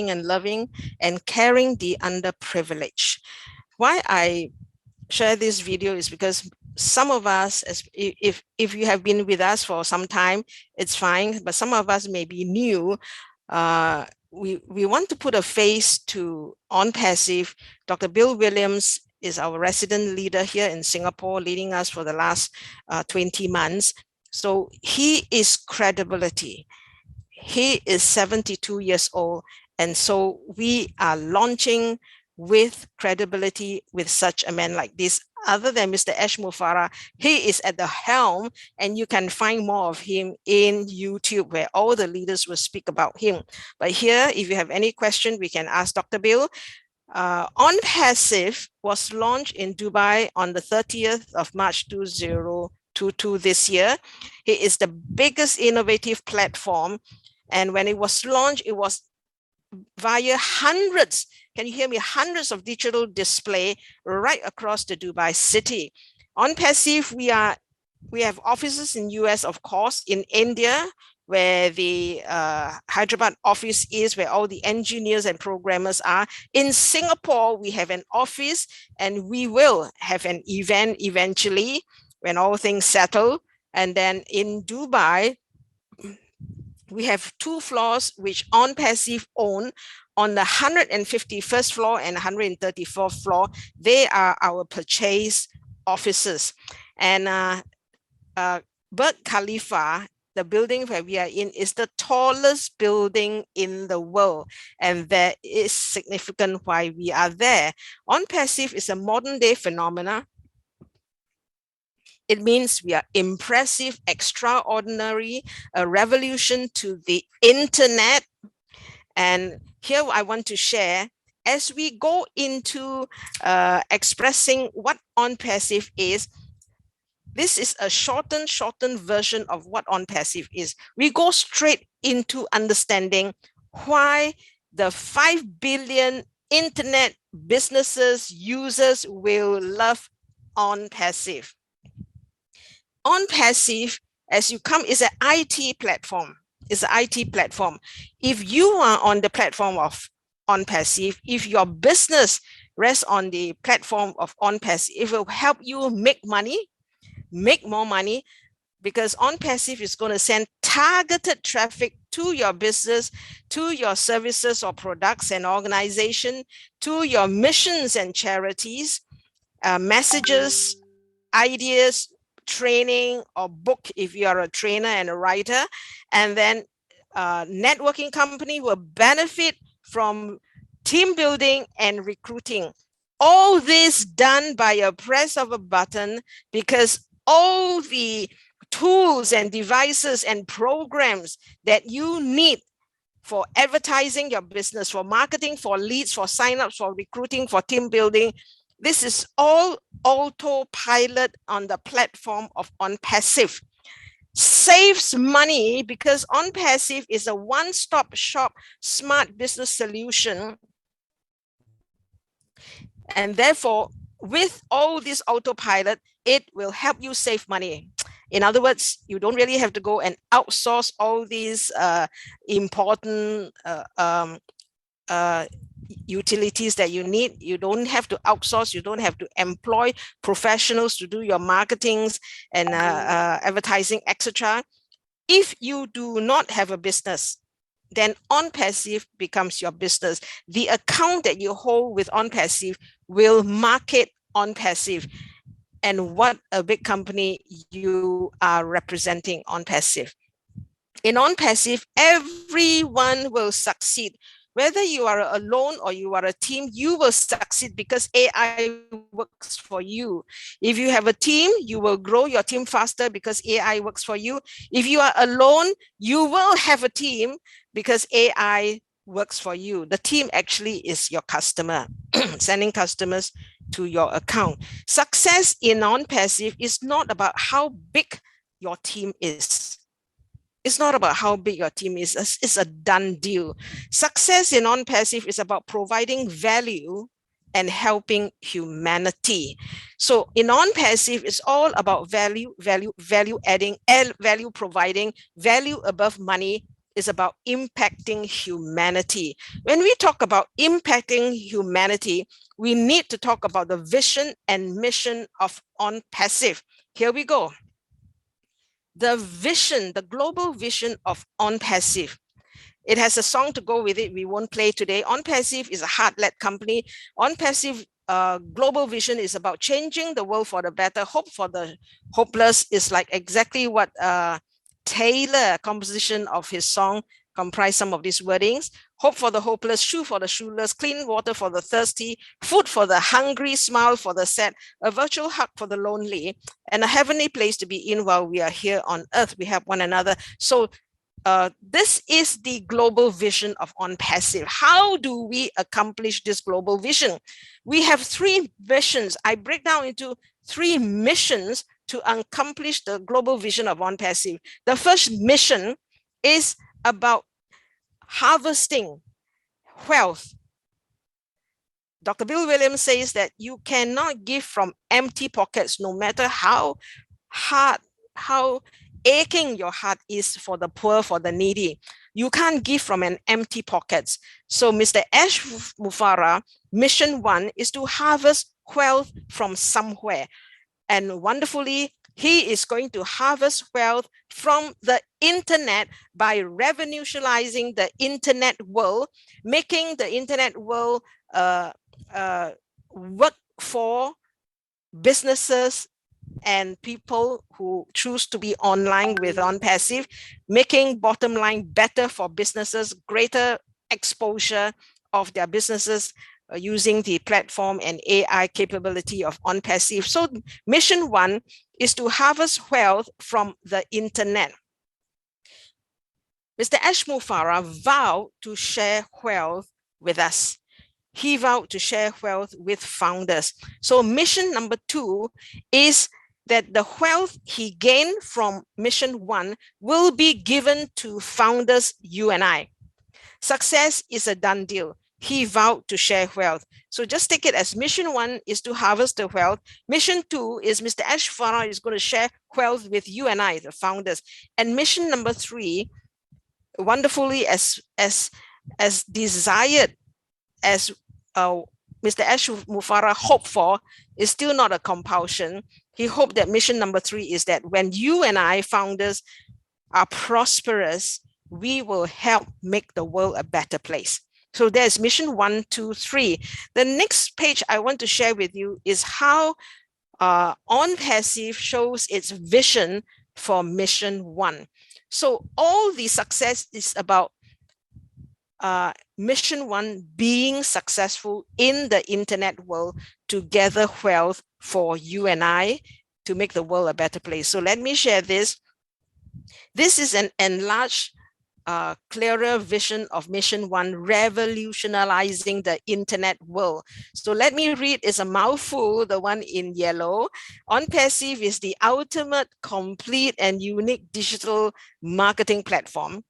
understanding and loving and caring the underprivileged. Why I share this video is because some of us, if you have been with us for some time, it's fine, but some of us may be new. We want to put a face to ONPASSIVE. Dr. Bill Williams is our resident leader here in Singapore, leading us for the last 20 months. So he is credibility. He is 72 years old. And so we are launching with credibility with such a man like this. Other than Mr. Ash Mufarah, he is at the helm, and you can find more of him in YouTube, where all the leaders will speak about him. But here, if you have any question, we can ask Dr. Bill. ONPASSIVE was launched in Dubai on the 30th of March 2022 this year. It is the biggest innovative platform. And when it was launched, it was via hundreds, can you hear me? Hundreds of digital display right across the Dubai city. ONPASSIVE, we have offices in US, of course, in India, where the Hyderabad office is, where all the engineers and programmers are. In Singapore, we have an office, and we will have an event eventually when all things settle. And then in Dubai, we have 2 floors which ONPASSIVE own. On the 151st floor and 134th floor, they are our purchase offices. And Burj Khalifa, the building where we are in, is the tallest building in the world. And that is significant why we are there. ONPASSIVE is a modern day phenomena. It means we are impressive, extraordinary, a revolution to the internet. And here I want to share, as we go into expressing what ONPASSIVE is, this is a shortened version of what ONPASSIVE is. We go straight into understanding why the 5 billion internet businesses, users will love ONPASSIVE. ONPASSIVE, as you come, is an IT platform. It's an IT platform. If you are on the platform of ONPASSIVE, if your business rests on the platform of ONPASSIVE, it will help you make money, make more money, because ONPASSIVE is going to send targeted traffic to your business, to your services or products and organization, to your missions and charities, messages, ideas, training or book if you are a trainer and a writer. And then networking company will benefit from team building and recruiting. All this done by a press of a button, because all the tools and devices and programs that you need for advertising your business, for marketing, for leads, for signups, for recruiting, for team building, this is all autopilot on the platform of ONPASSIVE. Saves money because ONPASSIVE is a one-stop shop smart business solution. And therefore, with all this autopilot, it will help you save money. In other words, you don't really have to go and outsource all these important utilities that you need. You don't have to outsource. You don't have to employ professionals to do your marketings and advertising, etc. If you do not have a business, then ONPASSIVE becomes your business. The account that you hold with ONPASSIVE will market ONPASSIVE. And what a big company you are representing ONPASSIVE. In ONPASSIVE, everyone will succeed. Whether you are alone or you are a team, you will succeed because AI works for you. If you have a team, you will grow your team faster because AI works for you. If you are alone, you will have a team because AI works for you. The team actually is your customer, sending customers to your account. Success in ONPASSIVE is not about how big your team is. It's not about how big your team is. It's a done deal. Success in ONPASSIVE is about providing value and helping humanity. So in ONPASSIVE, it's all about value adding, value providing, value above money, is about impacting humanity. When we talk about impacting humanity, we need to talk about the vision and mission of ONPASSIVE. Here we go. The vision, the global vision of ONPASSIVE. It has a song to go with it. We won't play today. ONPASSIVE is a heart-led company. ONPASSIVE global vision is about changing the world for the better. Hope for the hopeless is like exactly what Taylor, composition of his song, comprise some of these wordings. Hope for the hopeless, shoe for the shoeless, clean water for the thirsty, food for the hungry, smile for the sad, a virtual hug for the lonely, and a heavenly place to be in while we are here on earth. We have one another. So this is the global vision of ONPASSIVE. How do we accomplish this global vision? We have 3 missions. I break down into 3 missions to accomplish the global vision of ONPASSIVE. The first mission is about harvesting wealth. Dr. Bill Williams says that you cannot give from empty pockets, no matter how hard, how aching your heart is for the poor, for the needy. You can't give from an empty pocket. So Mr. Ash Mufareh, mission 1 is to harvest wealth from somewhere. And wonderfully, he is going to harvest wealth from the internet by revolutionizing the internet world, making the internet world work for businesses and people who choose to be online with ONPASSIVE, making bottom line better for businesses, greater exposure of their businesses using the platform and AI capability of ONPASSIVE. So mission 1 is to harvest wealth from the internet. Mr. Ash Mufareh vowed to share wealth with us. He vowed to share wealth with founders. So mission number 2 is that the wealth he gained from mission 1 will be given to founders, you and I. Success is a done deal. He vowed to share wealth. So just take it as mission 1 is to harvest the wealth. Mission 2 is Mr. Ash Mufareh is going to share wealth with you and I, the founders. And mission number 3, wonderfully as desired as Mr. Ash Mufareh hoped for, is still not a compulsion. He hoped that mission number 3 is that when you and I, founders, are prosperous, we will help make the world a better place. So there's mission 1, 2, 3. The next page I want to share with you is how ONPASSIVE shows its vision for mission 1. So all the success is about mission 1 being successful in the internet world to gather wealth for you and I to make the world a better place. So let me share this. This is an enlarged, clearer vision of mission 1, revolutionizing the internet world. So let me read, it's a mouthful, the one in yellow. ONPASSIVE is the ultimate, complete, and unique digital marketing platform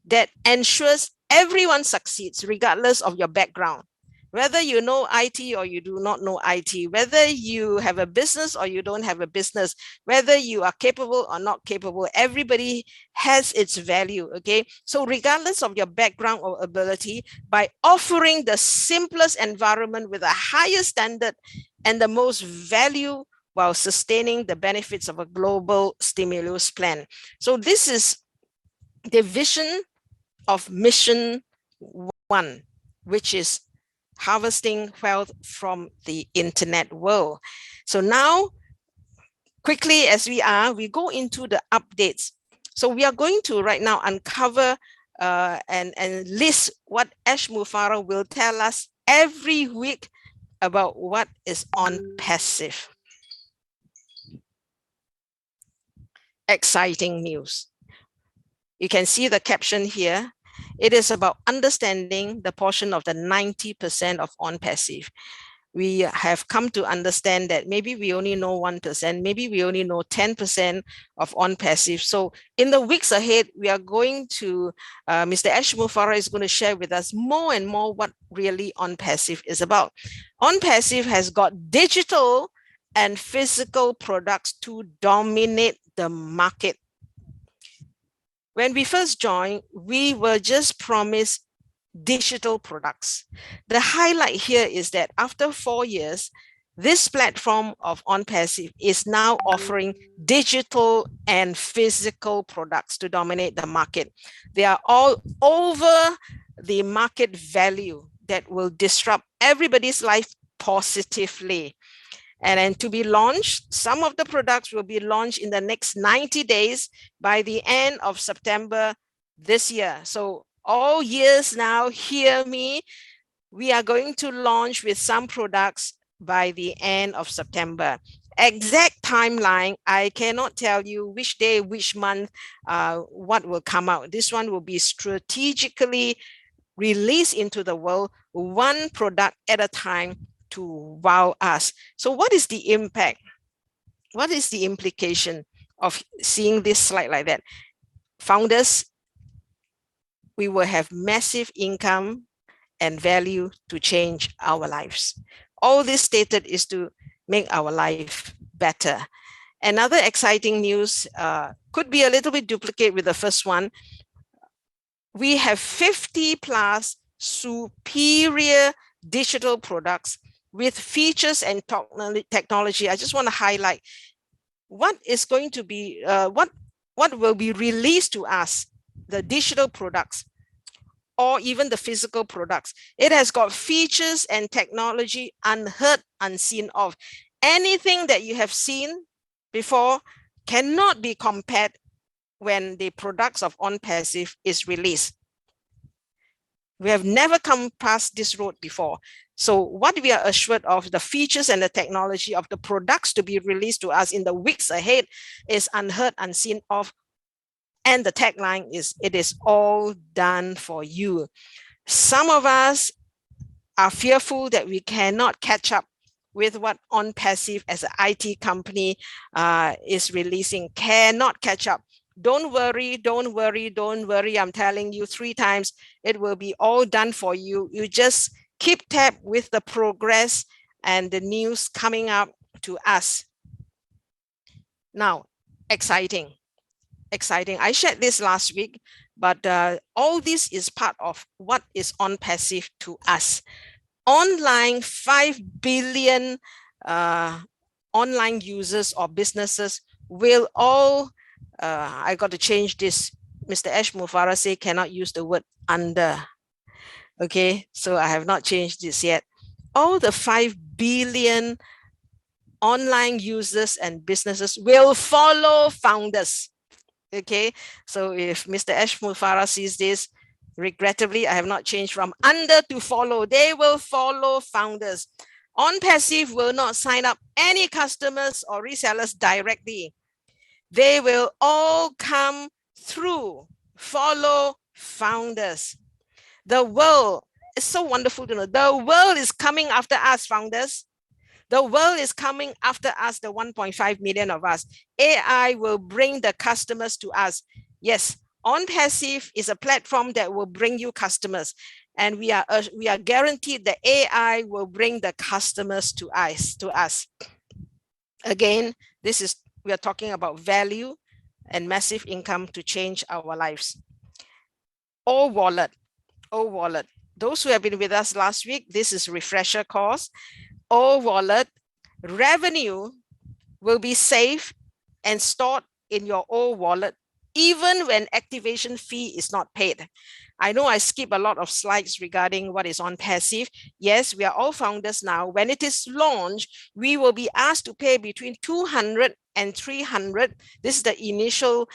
that ensures everyone succeeds regardless of your background. Whether you know IT or you do not know IT, whether you have a business or you don't have a business, whether you are capable or not capable, everybody has its value, okay? So regardless of your background or ability, by offering the simplest environment with a higher standard and the most value while sustaining the benefits of a global stimulus plan. So this is the vision of mission 1, which is harvesting wealth from the internet world. So now, quickly as we go into the updates. So we are going to right now uncover and list what Ash Mufareh will tell us every week about what is ONPASSIVE. Exciting news. You can see the caption here. It is about understanding the portion of the 90% of ONPASSIVE. We have come to understand that maybe we only know 1%, maybe we only know 10% of ONPASSIVE. So in the weeks ahead, we are going to, Mr. Ash Mufareh is going to share with us more and more what really ONPASSIVE is about. ONPASSIVE has got digital and physical products to dominate the market. When we first joined, we were just promised digital products. The highlight here is that after 4 years, this platform of ONPASSIVE is now offering digital and physical products to dominate the market. They are all over the market value that will disrupt everybody's life positively. And then to be launched, some of the products will be launched in the next 90 days by the end of September this year. So all years now, hear me, we are going to launch with some products by the end of September. Exact timeline, I cannot tell you which day, which month, what will come out. This one will be strategically released into the world, one product at a time to wow us. So what is the impact? What is the implication of seeing this slide like that? Founders, we will have massive income and value to change our lives. All this stated is to make our life better. Another exciting news could be a little bit duplicate with the first one. We have 50 plus superior digital products with features and technology. I just want to highlight what is going to be, what will be released to us, the digital products or even the physical products. It has got features and technology unheard, unseen of. Anything that you have seen before cannot be compared when the products of ONPASSIVE is released. We have never come past this road before. So what we are assured of, the features and the technology of the products to be released to us in the weeks ahead is unheard, unseen of. And the tagline is, it is all done for you. Some of us are fearful that we cannot catch up with what ONPASSIVE as an IT company is releasing, cannot catch up. Don't worry, don't worry, don't worry. I'm telling you 3 times, it will be all done for you. You just keep tab with the progress and the news coming up to us. Now, exciting. I shared this last week, but all this is part of what is ONPASSIVE to us. Online 5 billion online users or businesses will all, I got to change this. Mr. Ash Mufara say cannot use the word under. Okay, so I have not changed this yet. All the 5 billion online users and businesses will follow founders. Okay, so if Mr. Ash Mufara sees this, regrettably, I have not changed from under to follow. They will follow founders. ONPASSIVE will not sign up any customers or resellers directly. They will all come through, follow founders. The world is so wonderful to know. The world is coming after us, founders. The world is coming after us, the 1.5 million of us. AI will bring the customers to us. Yes, ONPASSIVE is a platform that will bring you customers. And we are guaranteed that AI will bring the customers to us. Again, we are talking about value and massive income to change our lives. O Wallet. Those who have been with us last week, this is refresher course. O Wallet, revenue will be saved and stored in your O Wallet even when activation fee is not paid. I know I skip a lot of slides regarding what is ONPASSIVE. Yes, we are all founders now. When it is launched, we will be asked to pay between 200 and 300. This is the initial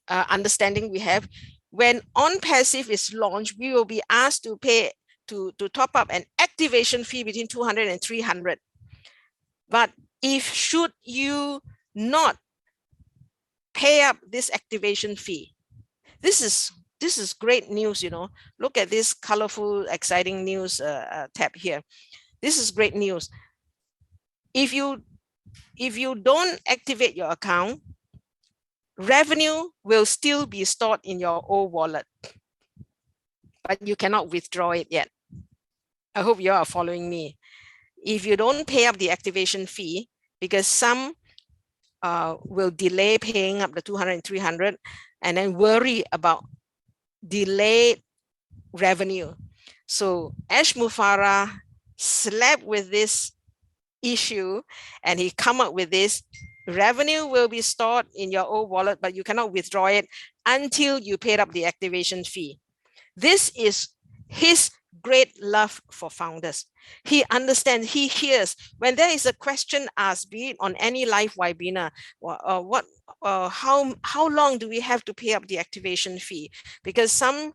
understanding we have. When ONPASSIVE is launched, we will be asked to pay to top up an activation fee between 200 and 300. But if should you not pay up this activation fee, this is great news, you know. Look at this colorful, exciting news tab here. This is great news. If you don't activate your account, revenue will still be stored in your O Wallet, but you cannot withdraw it yet. I hope you are following me. If you don't pay up the activation fee, because some will delay paying up the 200 and 300 and then worry about delayed revenue. So Ash Mufareh slept with this issue and he come up with this: revenue will be stored in your old wallet, but you cannot withdraw it until you paid up the activation fee. This is his great love for founders. He understands, he hears when there is a question asked, be it on any live webinar, how long do we have to pay up the activation fee? Because some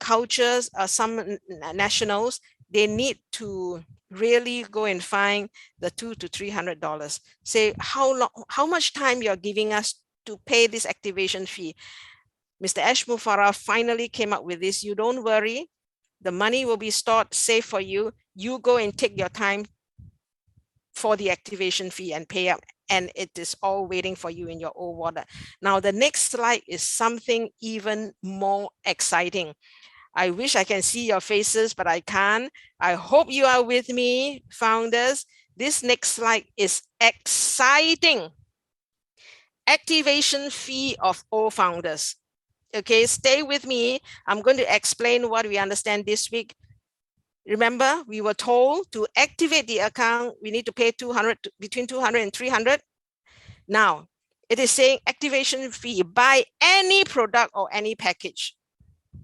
cultures, some nationals, they need to really go and find the $200 to $300. Say how much time you're giving us to pay this activation fee. Mr. Ash Mufareh finally came up with this: you don't worry, the money will be stored safe for you. You go and take your time for the activation fee and pay up, and it is all waiting for you in your old wallet. Now, the next slide is something even more exciting. I wish I can see your faces, but I can't. I hope you are with me, founders. This next slide is exciting. Activation fee of all founders. Okay, stay with me. I'm going to explain what we understand this week. Remember, we were told to activate the account, we need to pay between 200 and 300. Now, it is saying activation fee by any product or any package.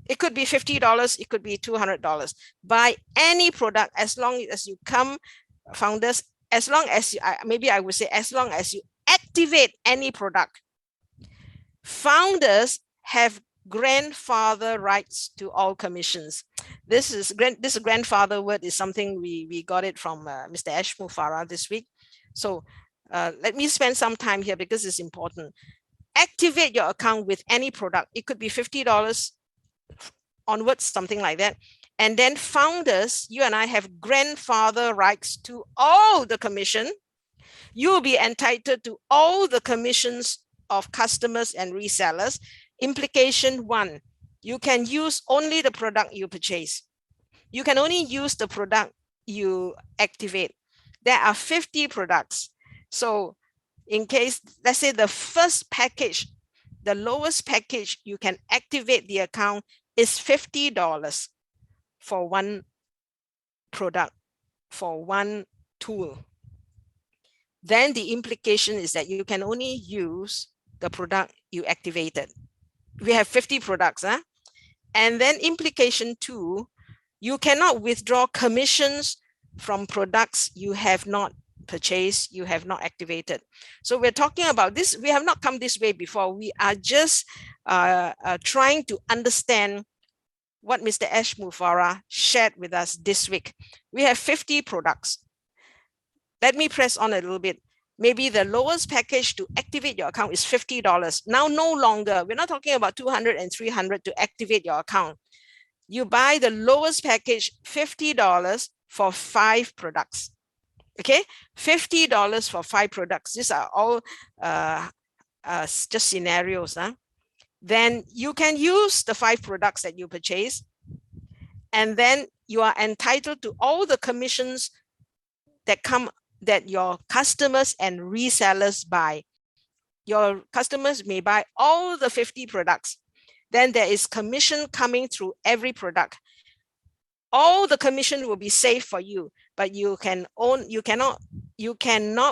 It could be $50, it could be $200. Buy any product, as long as you come, founders, as long as you, maybe I would say, as long as you activate any product. Founders have grandfather rights to all commissions. This grandfather word is something we got it from Mr. Ash Mufareh this week. So let me spend some time here because it's important. Activate your account with any product. It could be $50 onwards, something like that. And then founders, you and I have grandfather rights to all the commission. You will be entitled to all the commissions of customers and resellers. Implication 1, you can use only the product you purchase. You can only use the product you activate. There are 50 products. So in case, let's say the first package, the lowest package you can activate the account is $50 for one product, for one tool. Then the implication is that you can only use the product you activated. We have 50 products, huh? And then implication 2, you cannot withdraw commissions from products you have not purchased, you have not activated. So we're talking about this. We have not come this way before. We are just trying to understand what Mr. Ash Mufareh shared with us this week. We have 50 products. Let me press on a little bit. Maybe the lowest package to activate your account is $50. Now, no longer, we're not talking about 200 and 300 to activate your account. You buy the lowest package, $50 for 5 products. Okay, $50 for 5 products. These are all just scenarios. Huh? Then you can use the 5 products that you purchase, and then you are entitled to all the commissions that your customers and resellers buy. Your customers may buy all the 50 products. Then there is commission coming through every product. All the commission will be safe for you, but you cannot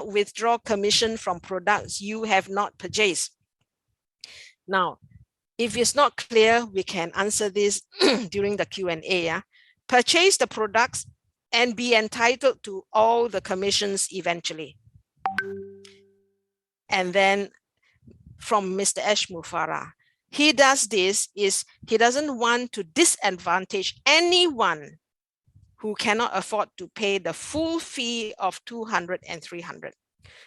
withdraw commission from products you have not purchased. Now, if it's not clear, we can answer this during the Q&A. Yeah? Purchase the products and be entitled to all the commissions eventually. And then from Mr. Ash Mufareh, he does this is he doesn't want to disadvantage anyone who cannot afford to pay the full fee of 200 and 300.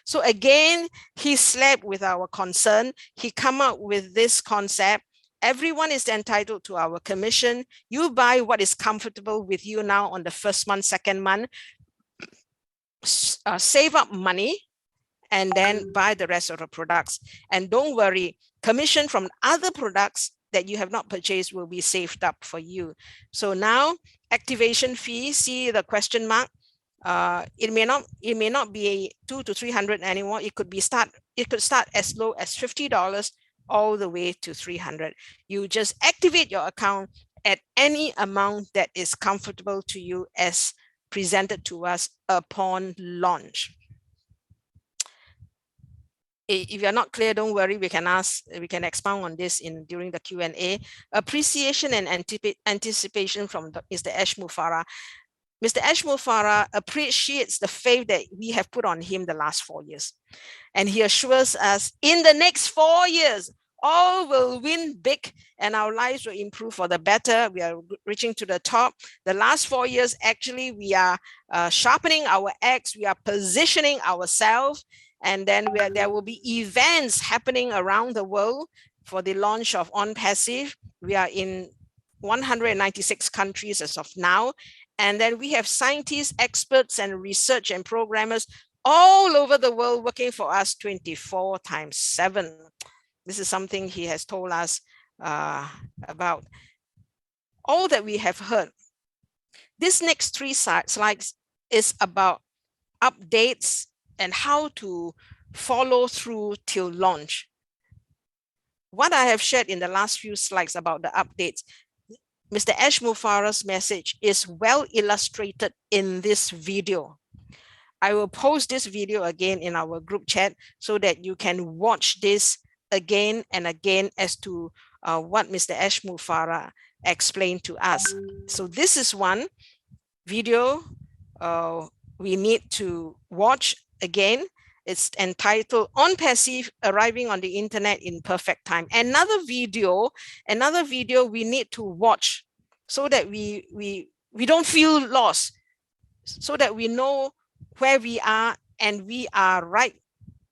So again, he slept with our concern. He come up with this concept. Everyone is entitled to our commission. You buy what is comfortable with you now on the first month, second month, save up money, and then buy the rest of the products. And don't worry, commission from other products that you have not purchased will be saved up for you. So now activation fee, see the question mark. it may not be 200 to 300 anymore. It could start as low as $50 all the way to 300. You just activate your account at any amount that is comfortable to you as presented to us upon launch. If you're not clear, don't worry, we can expound on this during the Q&A. Appreciation and anticipation from Mr. Ashmul Farah. Mr. Ashmul Farah appreciates the faith that we have put on him the last 4 years. And he assures us in the next 4 years, all will win big and our lives will improve for the better. We are reaching to the top. The last 4 years, actually, we are sharpening our axe. We are positioning ourselves. And then there will be events happening around the world for the launch of ONPASSIVE. We are in 196 countries as of now. And then we have scientists, experts, and research and programmers all over the world working for us 24/7. This is something he has told us about. All that we have heard. This next 3 slides is about updates and how to follow through till launch. What I have shared in the last few slides about the updates, Mr. Ashmul Farah's message is well illustrated in this video. I will post this video again in our group chat so that you can watch this again and again as to what Mr. Ashmul Farah explained to us. So this is one video we need to watch again. It's entitled ONPASSIVE Arriving on the Internet in Perfect Time. Another video we need to watch so that we don't feel lost, so that we know where we are and we are right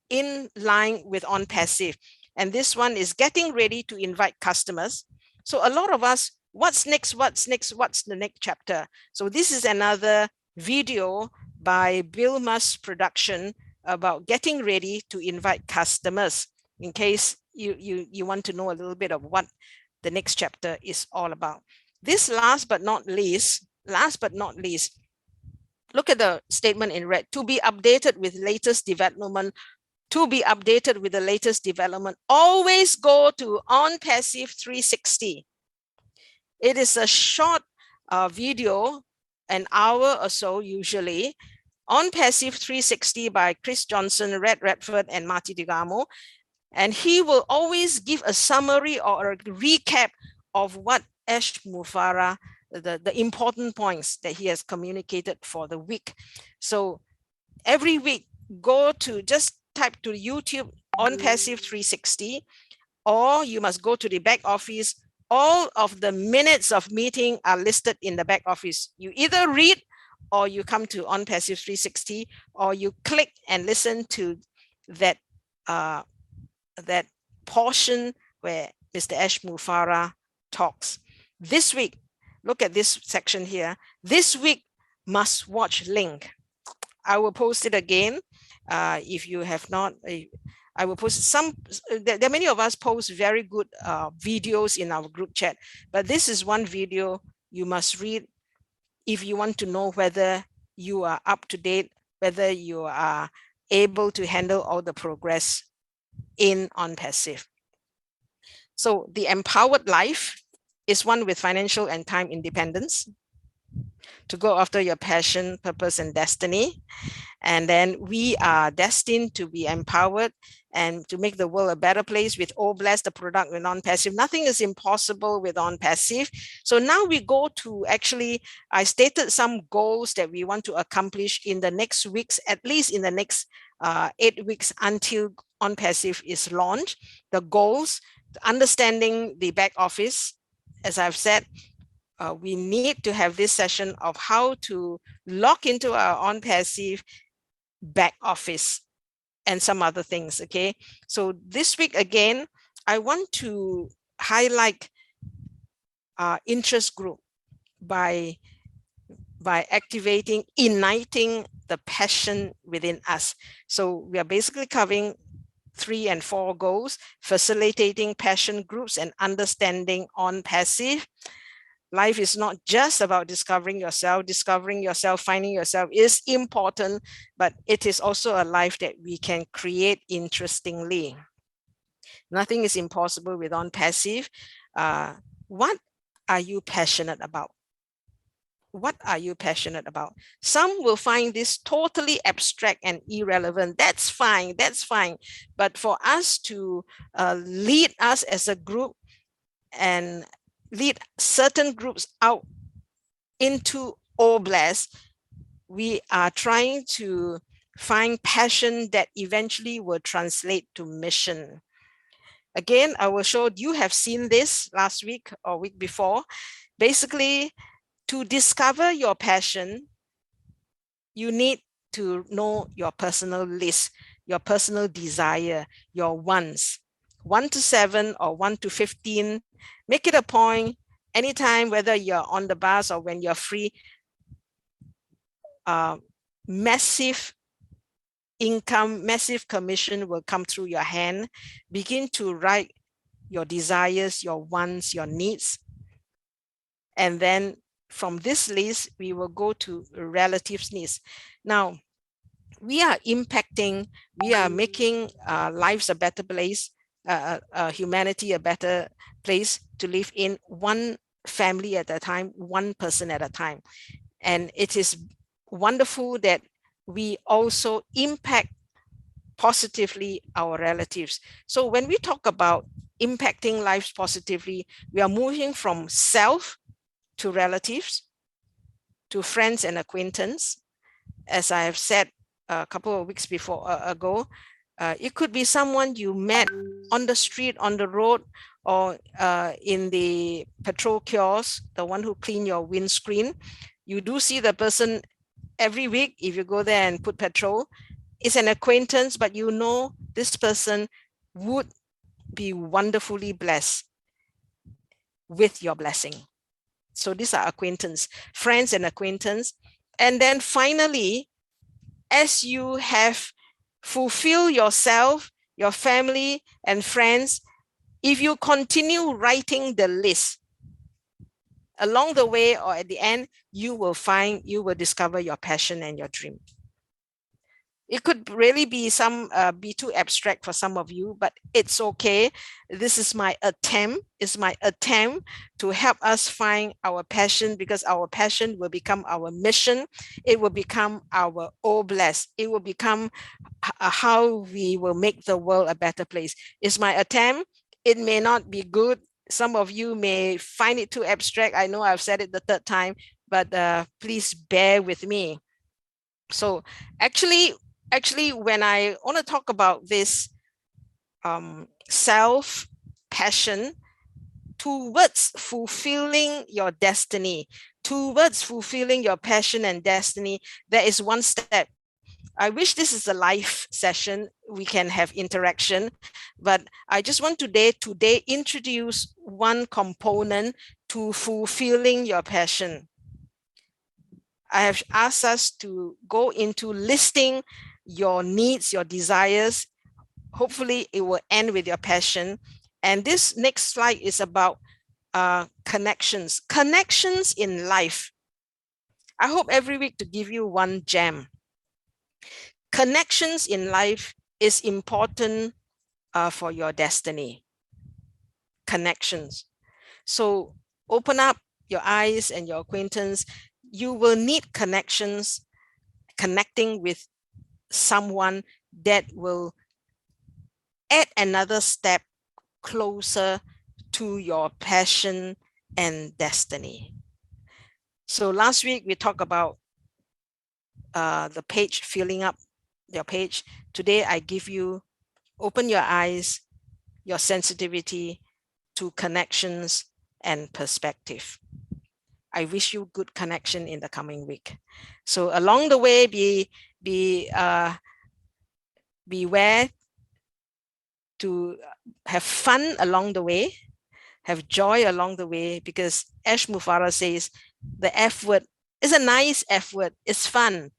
in line with ONPASSIVE. And this one is getting ready to invite customers. So a lot of us, what's next? What's the next chapter? So this is another video by Bill Musk production about getting ready to invite customers, in case you want to know a little bit of what the next chapter is all about. This last but not least, look at the statement in red: to be updated with latest development. To be updated with the latest development, always go to ONPASSIVE 360. It is a short video, an hour or so usually. ONPASSIVE 360 by Chris Johnson, Red Redford, and Marty DeGamo. And he will always give a summary or a recap of what Ashmul Farah, the important points that he has communicated for the week. So every week, just type to YouTube ONPASSIVE 360, or you must go to the back office. All of the minutes of meeting are listed in the back office. You either read or you come to ONPASSIVE 360, or you click and listen to that portion where Mr. Ashmul Farah talks. This week, look at this section here. This week, must watch link. I will post it again. If you have not, I will post some. There are many of us post very good videos in our group chat, but this is one video you must read if you want to know whether you are up to date, whether you are able to handle all the progress in ONPASSIVE. So the empowered life is one with financial and time independence, to go after your passion, purpose, and destiny. And then we are destined to be empowered and to make the world a better place with Oh Bless, the product with ONPASSIVE. Nothing is impossible with ONPASSIVE. So now we go to, actually, I stated some goals that we want to accomplish in the next weeks, at least in the next 8 weeks until ONPASSIVE is launched. The goals, understanding the back office, as I've said, we need to have this session of how to log into our ONPASSIVE back office and some other things. Okay, so this week again, I want to highlight interest group by activating, igniting the passion within us. So we are basically covering 3 and 4 goals: facilitating passion groups and understanding ONPASSIVE. Life is not just about discovering yourself. Finding yourself is important, but it is also a life that we can create interestingly. Nothing is impossible with ONPASSIVE. What are you passionate about? What are you passionate about? Some will find this totally abstract and irrelevant. That's fine. That's fine. But for us to lead us as a group and lead certain groups out into OBLAS, we are trying to find passion that eventually will translate to mission. Again, I will show, you have seen this last week or week before. Basically, to discover your passion, you need to know your personal list, your personal desire, your wants. 1 to 7 or 1 to 15, make it a point anytime, whether you're on the bus or when you're free. Massive income, massive commission will come through your hand. Begin to write your desires, your wants, your needs. And then from this list, we will go to relatives' needs. Now, we are impacting, we are making lives a better place, humanity a better place to live in, one family at a time, one person at a time. And it is wonderful that we also impact positively our relatives. So when we talk about impacting lives positively, we are moving from self to relatives, to friends and acquaintance. As I have said a couple of weeks ago, it could be someone you met on the street, on the road, or in the petrol kiosk, the one who clean your windscreen. You do see the person every week if you go there and put petrol. It's an acquaintance, but you know this person would be wonderfully blessed with your blessing. So these are acquaintance, friends and acquaintance. And then finally, as you have fulfilled yourself, your family and friends, if you continue writing the list, along the way or at the end, you will discover your passion and your dream. It could really be be too abstract for some of you, but it's okay. This is my attempt. It's my attempt to help us find our passion, because our passion will become our mission. It will become our OBLAS. It will become how we will make the world a better place. It's my attempt. It may not be good. Some of you may find it too abstract. I know I've said it the third time, but please bear with me. So actually, when I want to talk about this self-passion towards fulfilling your destiny, towards fulfilling your passion and destiny, there is one step. I wish this is a live session. We can have interaction, but I just want today introduce one component to fulfilling your passion. I have asked us to go into listing your needs, your desires. Hopefully it will end with your passion. And this next slide is about connections in life. I hope every week to give you one gem. Connections in life is important for your destiny. Connections. So open up your eyes and your acquaintance. You will need connections, connecting with someone that will add another step closer to your passion and destiny. So last week we talked about the page, filling up your page. Today I give you, open your eyes, your sensitivity to connections and perspective. I wish you good connection in the coming week. So along the way, beware to have fun along the way, have joy along the way, because Ash Mufara says the F word is a nice F word. It's fun.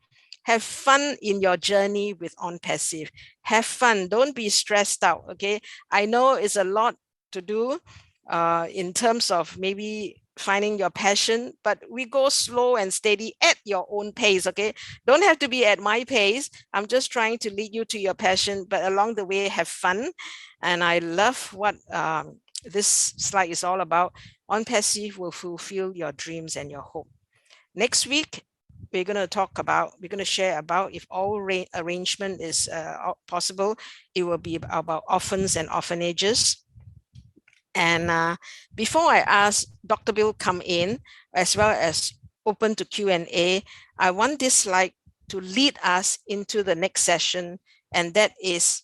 Have fun in your journey with ONPASSIVE. Have fun. Don't be stressed out. Okay. I know it's a lot to do in terms of maybe finding your passion, but we go slow and steady at your own pace. Okay, don't have to be at my pace. I'm just trying to lead you to your passion, but along the way have fun. And I love what this slide is all about. ONPASSIVE will fulfill your dreams and your hope. Next week we're going to share about, if all arrangement is possible, it will be about orphans and orphanages. And before I ask Dr. Bill come in, as well as open to Q&A, I want this slide to lead us into the next session. And that is,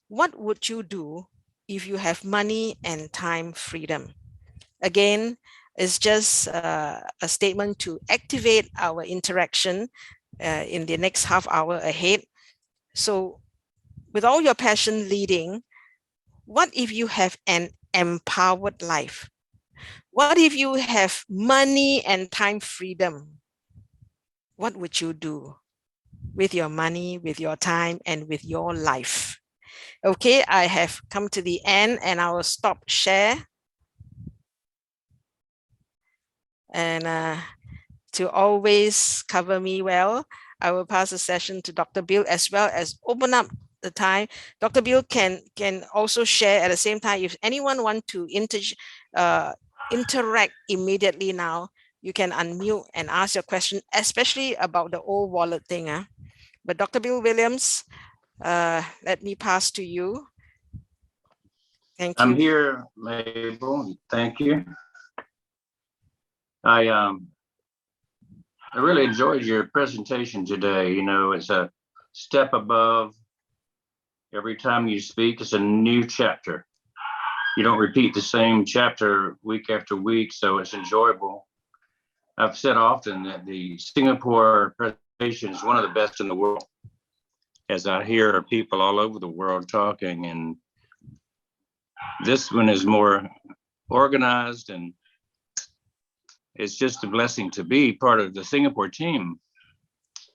what would you do if you have money and time freedom? Again, it's just a statement to activate our interaction in the next half hour ahead. So with all your passion leading, what if you have an empowered life? What if you have money and time freedom? What would you do with your money, with your time, and with your life? Okay, I have come to the end and I will stop share. And to always cover me well, I will pass the session to Dr. Bill, as well as open up the time. Dr. Bill can also share at the same time. If anyone want to interact immediately now, you can unmute and ask your question, especially about the old wallet thing. But Dr. Bill Williams, let me pass to you. Thank you. I'm here, Mabel. Thank you. I really enjoyed your presentation today. You know, it's a step above. Every time you speak, it's a new chapter. You don't repeat the same chapter week after week, so it's enjoyable. I've said often that the Singapore presentation is one of the best in the world, as I hear people all over the world talking, and this one is more organized, and it's just a blessing to be part of the Singapore team.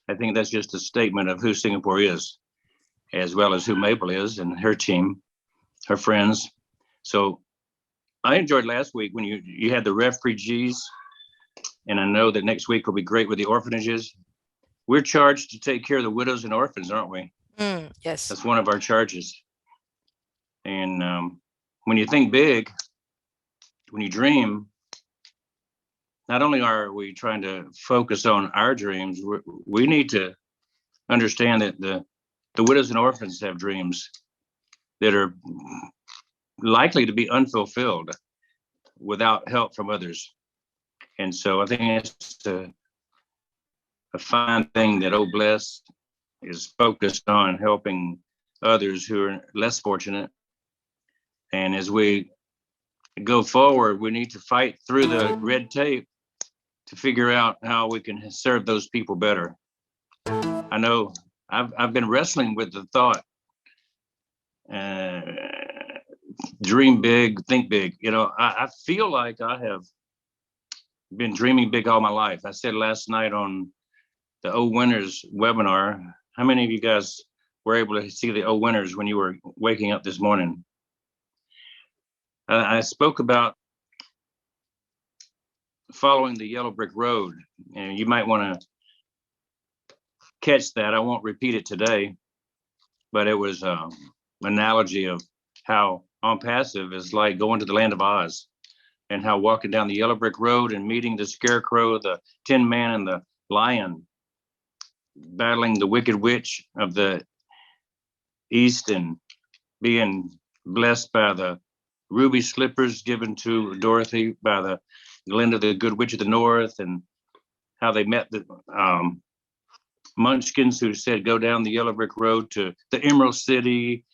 I think that's just a statement of who Singapore is, as well as who Mabel is and her team, her friends. So I enjoyed last week when you had the refugees, and I know that next week will be great with the orphanages. We're charged to take care of the widows and orphans, aren't we? Yes. That's one of our charges. And when you think big, when you dream, not only are we trying to focus on our dreams, we need to understand that the widows and orphans have dreams that are likely to be unfulfilled without help from others. And so I think it's a fine thing that Bless is focused on helping others who are less fortunate. And as we go forward, we need to fight through the red tape to figure out how we can serve those people better. I know I've been wrestling with the thought, dream big, think big. You know, I feel like I have been dreaming big all my life. I said last night on the O Winners webinar, how many of you guys were able to see the O Winners when you were waking up this morning? I spoke about following the yellow brick road, and you might want to catch that. I won't repeat it today, but it was an analogy of how ONPASSIVE is like going to the land of Oz, and how walking down the yellow brick road and meeting the scarecrow, the Tin Man, and the lion, battling the wicked witch of the east, and being blessed by the ruby slippers given to Dorothy by the Glinda, the good witch of the north, and how they met the munchkins who said, go down the yellow brick road to the Emerald City.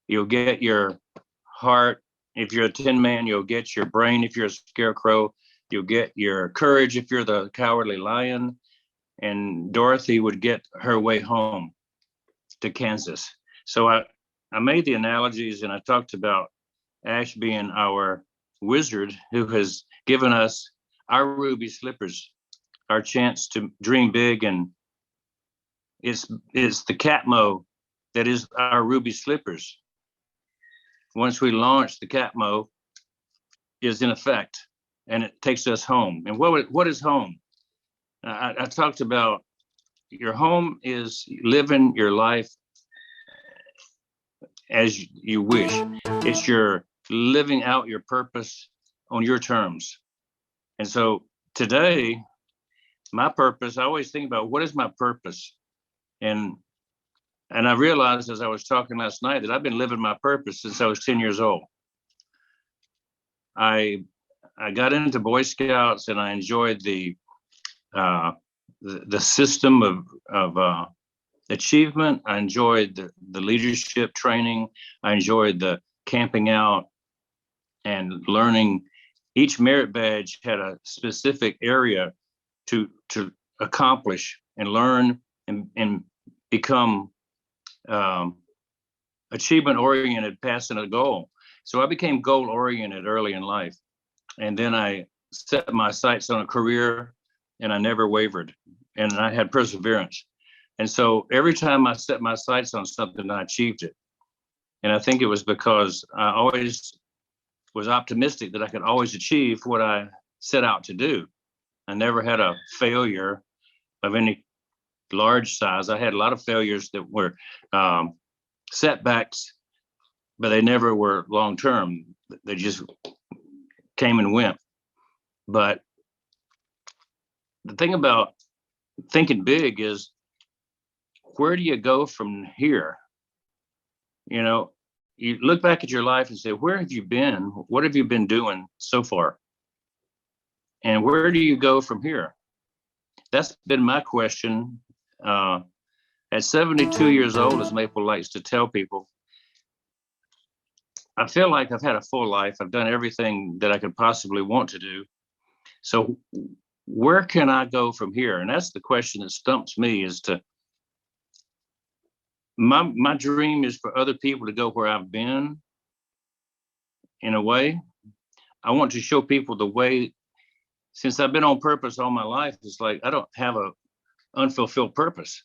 You'll get your heart. If you're a Tin Man, you'll get your brain. If you're a scarecrow, you'll get your courage. If you're the cowardly lion. And Dorothy would get her way home to Kansas. So I made the analogies, and I talked about Ash being our wizard who has given us our ruby slippers, our chance to dream big. And it's the Catmo that is our ruby slippers. Once we launch, the Catmo is in effect, and it takes us home. And what is home? I talked about your home is living your life as you wish. It's your living out your purpose on your terms. And so today, my purpose, I always think about what is my purpose? And I realized as I was talking last night that I've been living my purpose since I was 10 years old. I got into Boy Scouts and I enjoyed the system of achievement. I enjoyed the leadership training. I enjoyed the camping out and learning. Each merit badge had a specific area to accomplish and learn and become achievement oriented, passing a goal. So I became goal oriented early in life. And then I set my sights on a career and I never wavered, and I had perseverance. And so every time I set my sights on something, I achieved it. And I think it was because I always was optimistic that I could always achieve what I set out to do. I never had a failure of any large size. I had a lot of failures that were setbacks, but they never were long-term. They just came and went. But the thing about thinking big is, where do you go from here? You know, you look back at your life and say, where have you been? What have you been doing so far? And where do you go from here? That's been my question. At 72 years old, as Maple likes to tell people, I feel like I've had a full life. I've done everything that I could possibly want to do. So where can I go from here? And that's the question that stumps me, is to, my dream is for other people to go where I've been. In a way, I want to show people the way. Since I've been on purpose all my life, it's like I don't have a unfulfilled purpose.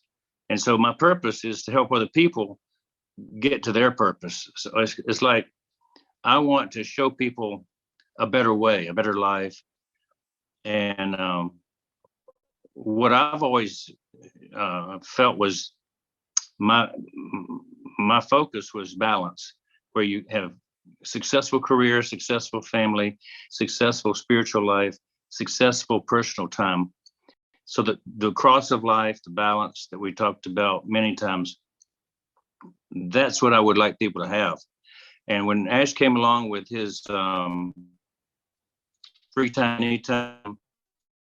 And so my purpose is to help other people get to their purpose. So it's like I want to show people a better way, a better life. And what I've always felt was my focus was balance, where you have successful career, successful family, successful spiritual life, successful personal time. So that the cross of life, the balance that we talked about many times, that's what I would like people to have. And when Ash came along with his free time, anytime,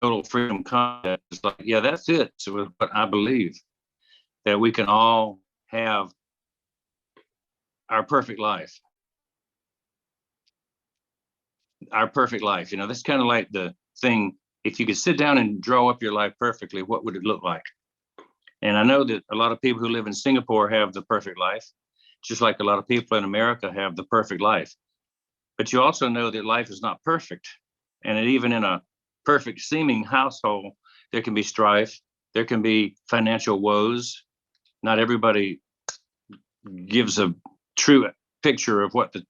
total freedom concept, it's like, yeah, that fits with what I believe, that we can all have our perfect life. Our perfect life, you know, that's kind of like the thing. If you could sit down and draw up your life perfectly, what would it look like? And I know that a lot of people who live in Singapore have the perfect life, just like a lot of people in America have the perfect life. But you also know that life is not perfect. And even in a perfect seeming household, there can be strife, there can be financial woes. Not everybody gives a true picture of what the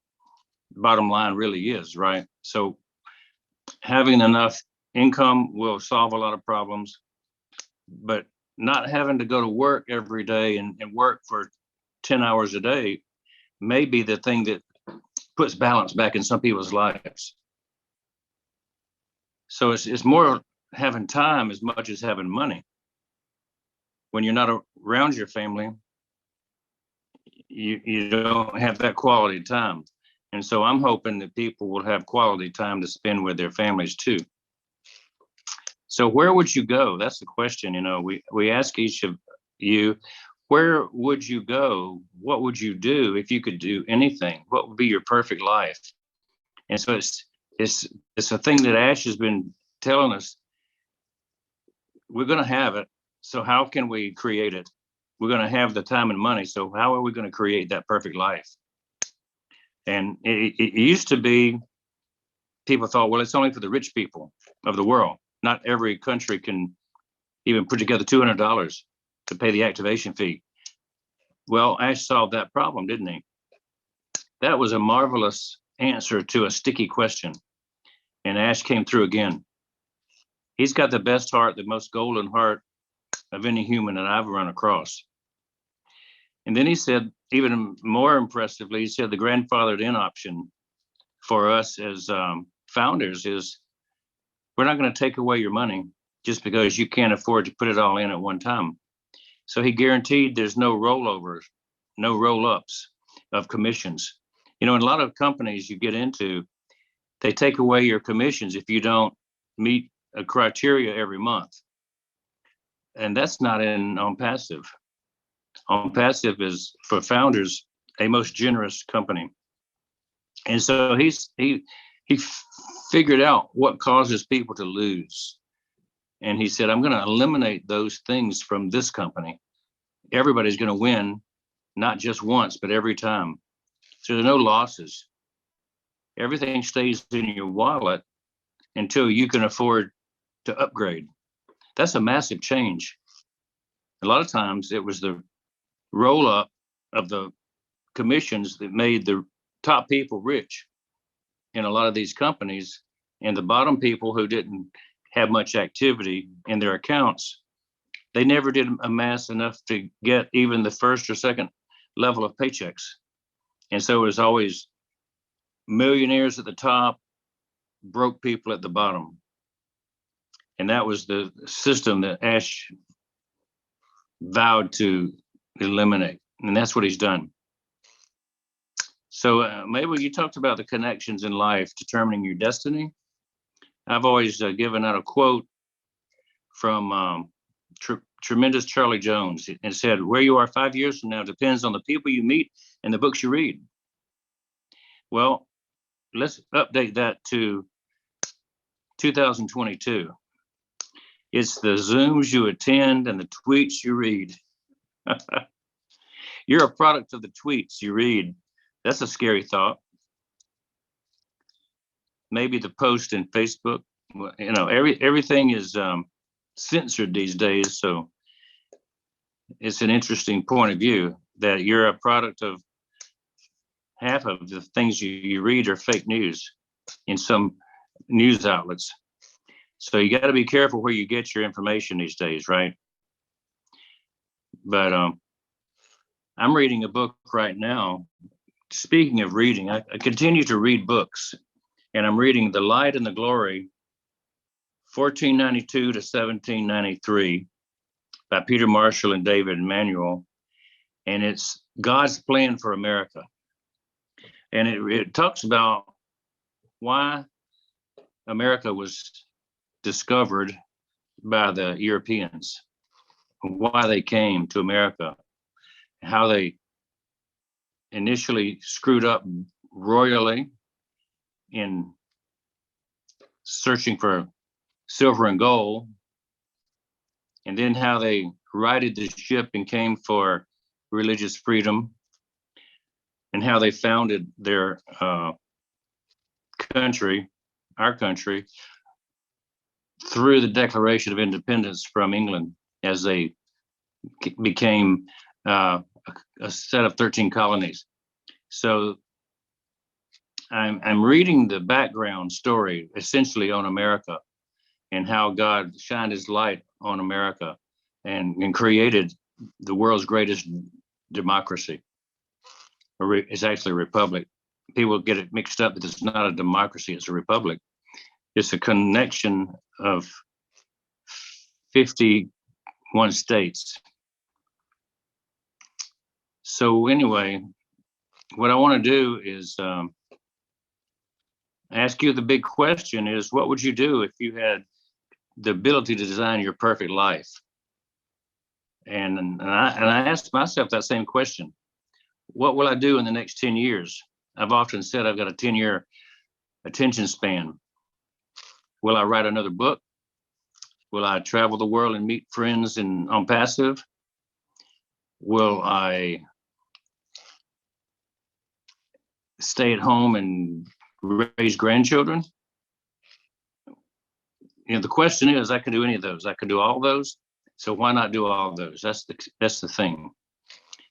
bottom line really is, right? So having enough income will solve a lot of problems, but not having to go to work every day and work for 10 hours a day may be the thing that puts balance back in some people's lives. So it's more having time as much as having money. When you're not around your family, you don't have that quality time. And so I'm hoping that people will have quality time to spend with their families too. So where would you go? That's the question. You know, we ask each of you, where would you go? What would you do if you could do anything? What would be your perfect life? And so it's a thing that Ash has been telling us. We're going to have it. So how can we create it? We're going to have the time and money. So how are we going to create that perfect life? And it used to be, people thought, well, it's only for the rich people of the world. Not every country can even put together $200 to pay the activation fee. Well, Ash solved that problem, didn't he? That was a marvelous answer to a sticky question. And Ash came through again. He's got the best heart, the most golden heart of any human that I've run across. And then he said, even more impressively, he said the grandfathered in option for us as founders is we're not going to take away your money just because you can't afford to put it all in at one time. So he guaranteed there's no rollovers, no roll-ups of commissions. You know, in a lot of companies you get into, they take away your commissions if you don't meet a criteria every month. And that's not in ONPASSIVE. ONPASSIVE is, for founders, a most generous company. And so he figured out what causes people to lose. And he said, I'm going to eliminate those things from this company. Everybody's going to win, not just once, but every time. So there's no losses. Everything stays in your wallet until you can afford to upgrade. That's a massive change. A lot of times it was the roll up of the commissions that made the top people rich in a lot of these companies, and the bottom people who didn't have much activity in their accounts, they never did amass enough to get even the first or second level of paychecks. And so it was always millionaires at the top, broke people at the bottom. And that was the system that Ash vowed to eliminate. And that's what he's done. So Mabel, you talked about the connections in life determining your destiny. I've always given out a quote from tremendous Charlie Jones, and said, where you are 5 years from now depends on the people you meet and the books you read. Well, let's update that to 2022. It's the Zooms you attend and the tweets you read. You're a product of the tweets you read. That's a scary thought. Maybe the post in Facebook. You know, everything is censored these days. So it's an interesting point of view that you're a product of half of the things you read are fake news in some news outlets. So you got to be careful where you get your information these days, right? But I'm reading a book right now. Speaking of reading, I continue to read books, and I'm reading The Light and the Glory, 1492 to 1793 by Peter Marshall and David Manuel. And it's God's plan for America. And it talks about why America was discovered by the Europeans, why they came to America, how they initially screwed up royally in searching for silver and gold, and then how they righted the ship and came for religious freedom, and how they founded their country, our country, through the Declaration of Independence from England, as they became a set of 13 colonies. So I'm reading the background story essentially on America and how God shined his light on America and created the world's greatest democracy. It's actually a republic. People get it mixed up that it's not a democracy, it's a republic. It's a connection of 51 states. So anyway, what I want to do is ask you the big question is, what would you do if you had the ability to design your perfect life? And I asked myself that same question. What will I do in the next 10 years? I've often said I've got a 10-year attention span. Will I write another book? Will I travel the world and meet friends in ONPASSIVE? Will I stay at home and raise grandchildren? You know, the question is, I can do any of those. I can do all those. So why not do all of those? That's the thing.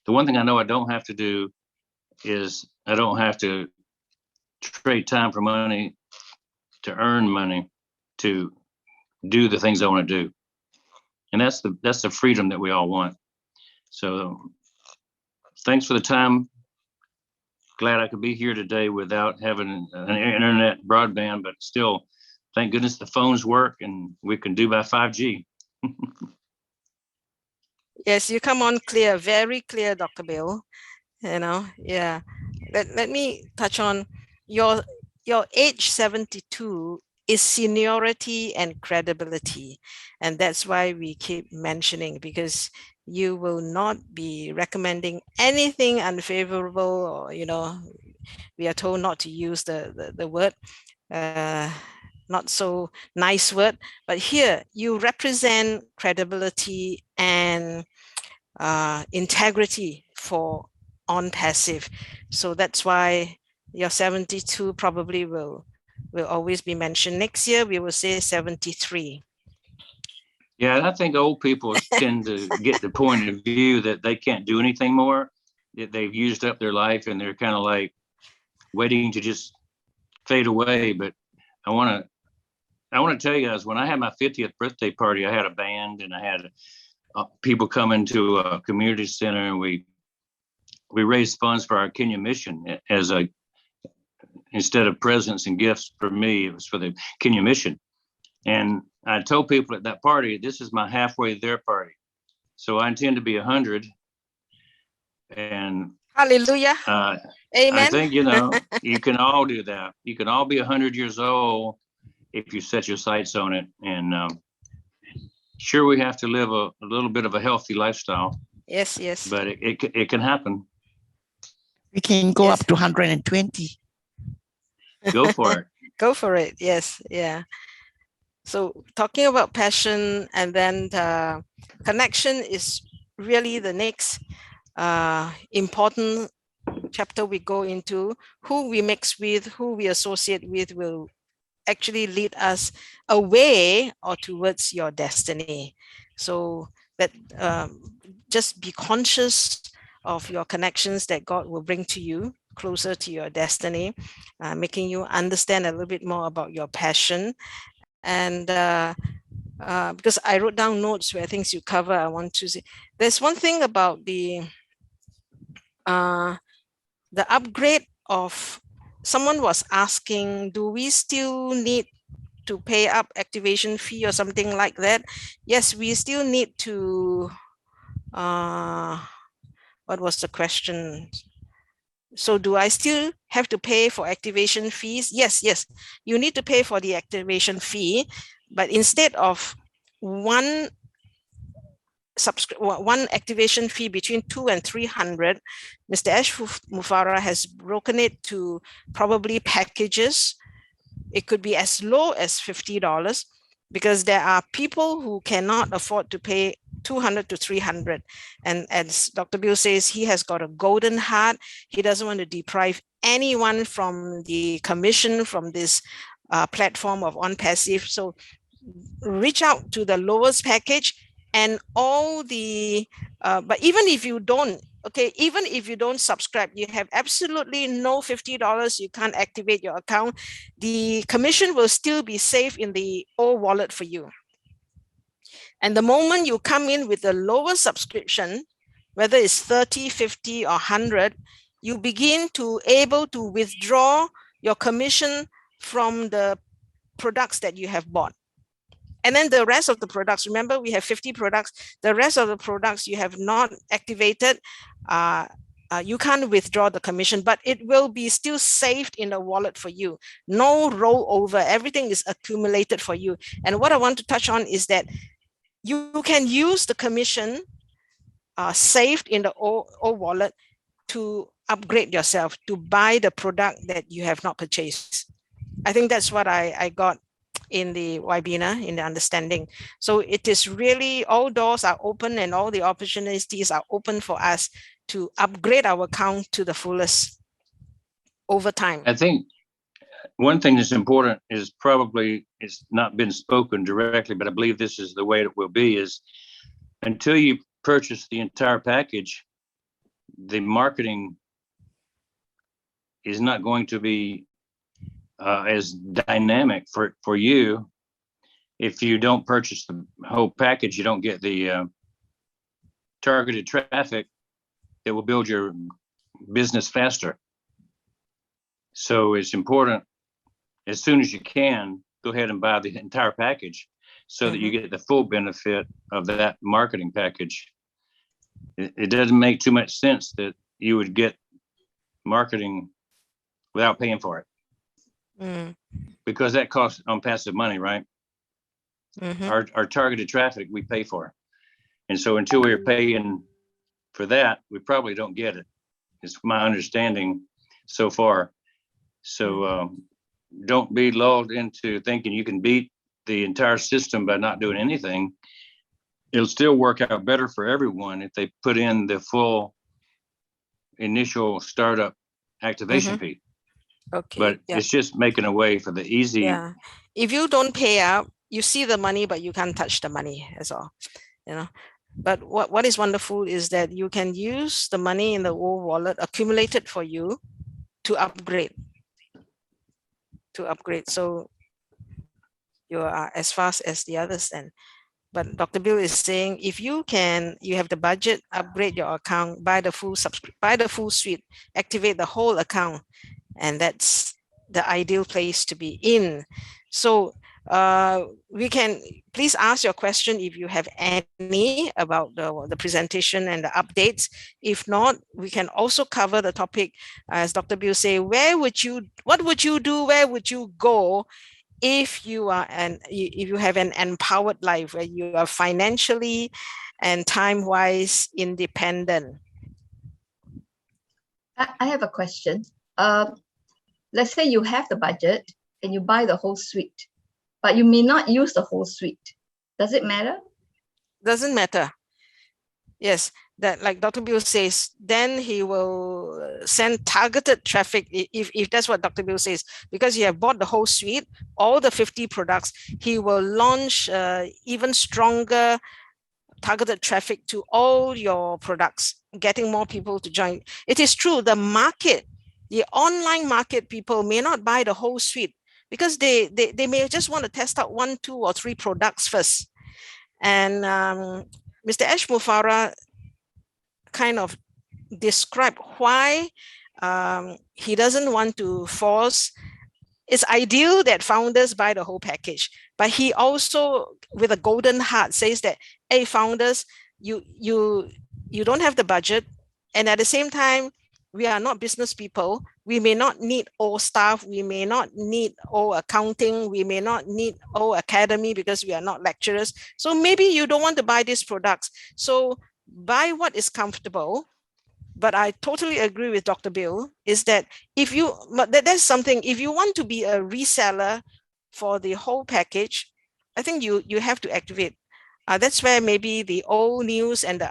The one thing I know I don't have to do is I don't have to trade time for money to earn money to do the things I want to do. And that's the freedom that we all want. So thanks for the time. Glad I could be here today without having an internet broadband, but still, thank goodness the phones work and we can do by 5G. Yes, you come on clear, very clear, Dr. Bill. You know, yeah. Let me touch on your age 72 is seniority and credibility. And that's why we keep mentioning, because you will not be recommending anything unfavorable, or, you know, we are told not to use the word, not so nice word, but here you represent credibility and integrity for ONPASSIVE. So that's why your 72 probably will always be mentioned. Next year we will say 73. Yeah, I think old people tend to get the point of view that they can't do anything more, that they've used up their life and they're kind of like waiting to just fade away. But I want to tell you guys, when I had my 50th birthday party, I had a band and I had people come into a community center, and we raised funds for our Kenya mission as instead of presents and gifts for me, it was for the Kenya mission. And I told people at that party, this is my halfway there party. So I intend to be 100. And hallelujah. Amen. I think, you know, you can all do that. You can all be 100 years old if you set your sights on it. And sure, we have to live a little bit of a healthy lifestyle. Yes, yes. But it can happen. We can go up to 120. Go for it. Go for it. Yes. Yeah. So talking about passion, and then connection is really the next important chapter we go into. Who we mix with, who we associate with will actually lead us away or towards your destiny. So that just be conscious of your connections that God will bring to you closer to your destiny, making you understand a little bit more about your passion. And because I wrote down notes where things you cover, I want to say, there's one thing about the upgrade of, someone was asking, do we still need to pay up activation fee or something like that? Yes, we still need to, what was the question? So do I still have to pay for activation fees? Yes, you need to pay for the activation fee, but instead of one activation fee between 200 and 300, Mr. Ash Mufara has broken it to probably packages. It could be as low as $50, because there are people who cannot afford to pay 200 to 300. And as Dr. Bill says, he has got a golden heart. He doesn't want to deprive anyone from the commission from this platform of ONPASSIVE. So reach out to the lowest package, and all the, but even if you don't, okay, even if you don't subscribe, you have absolutely no $50, you can't activate your account, the commission will still be safe in the old wallet for you. And the moment you come in with the lower subscription, whether it's 30, 50, or 100, you begin to able to withdraw your commission from the products that you have bought. And then the rest of the products, remember we have 50 products, the rest of the products you have not activated, you can't withdraw the commission, but it will be still saved in the wallet for you. No rollover, everything is accumulated for you. And what I want to touch on is that you can use the commission saved in the old wallet to upgrade yourself, to buy the product that you have not purchased. I think that's what I got in the webinar, in the understanding. So it is really, all doors are open and all the opportunities are open for us to upgrade our account to the fullest over time. I think one thing that's important is, probably it's not been spoken directly, but I believe this is the way it will be, is until you purchase the entire package, the marketing is not going to be as dynamic for you. If you don't purchase the whole package, you don't get the targeted traffic that will build your business faster. So it's important, as soon as you can, go ahead and buy the entire package so that you get the full benefit of that marketing package. It doesn't make too much sense that you would get marketing without paying for it, because that costs ONPASSIVE money, right? Our targeted traffic we pay for, and so until we're paying for that, we probably don't get it. It's my understanding so far. So don't be lulled into thinking you can beat the entire system by not doing anything. It'll still work out better for everyone if they put in the full initial startup activation fee. Okay. But it's just making a way for the easy. Yeah. If you don't pay up, you see the money, but you can't touch the money. That's all. You know. But what is wonderful is that you can use the money in the old wallet accumulated for you to upgrade. So you are as fast as the others then. But Dr. Bill is saying, if you have the budget, upgrade your account, buy the full suite, activate the whole account, and that's the ideal place to be in. So we can please ask your question if you have any about the presentation and the updates. If not, we can also cover the topic, as Dr. Bill say, what would you do, where would you go if you have an empowered life where you are financially and time-wise independent? I have a question. Let's say you have the budget and you buy the whole suite, but you may not use the whole suite. Does it matter? Doesn't matter. Yes, that like Dr. Bill says, then he will send targeted traffic if that's what Dr. Bill says, because you have bought the whole suite, all the 50 products, he will launch even stronger targeted traffic to all your products, getting more people to join. It is true, the online market people may not buy the whole suite because they may just want to test out 1, 2, or 3 products first. And Mr. Ash Mufareh kind of described why he doesn't want to force. It's ideal that founders buy the whole package, but he also, with a golden heart, says that, hey, founders, you don't have the budget, and at the same time, we are not business people. We may not need all staff. We may not need all accounting. We may not need all academy because we are not lecturers. So maybe you don't want to buy these products. So buy what is comfortable. But I totally agree with Dr. Bill, is that that's something, if you want to be a reseller for the whole package, I think you have to activate. That's where maybe the old news and the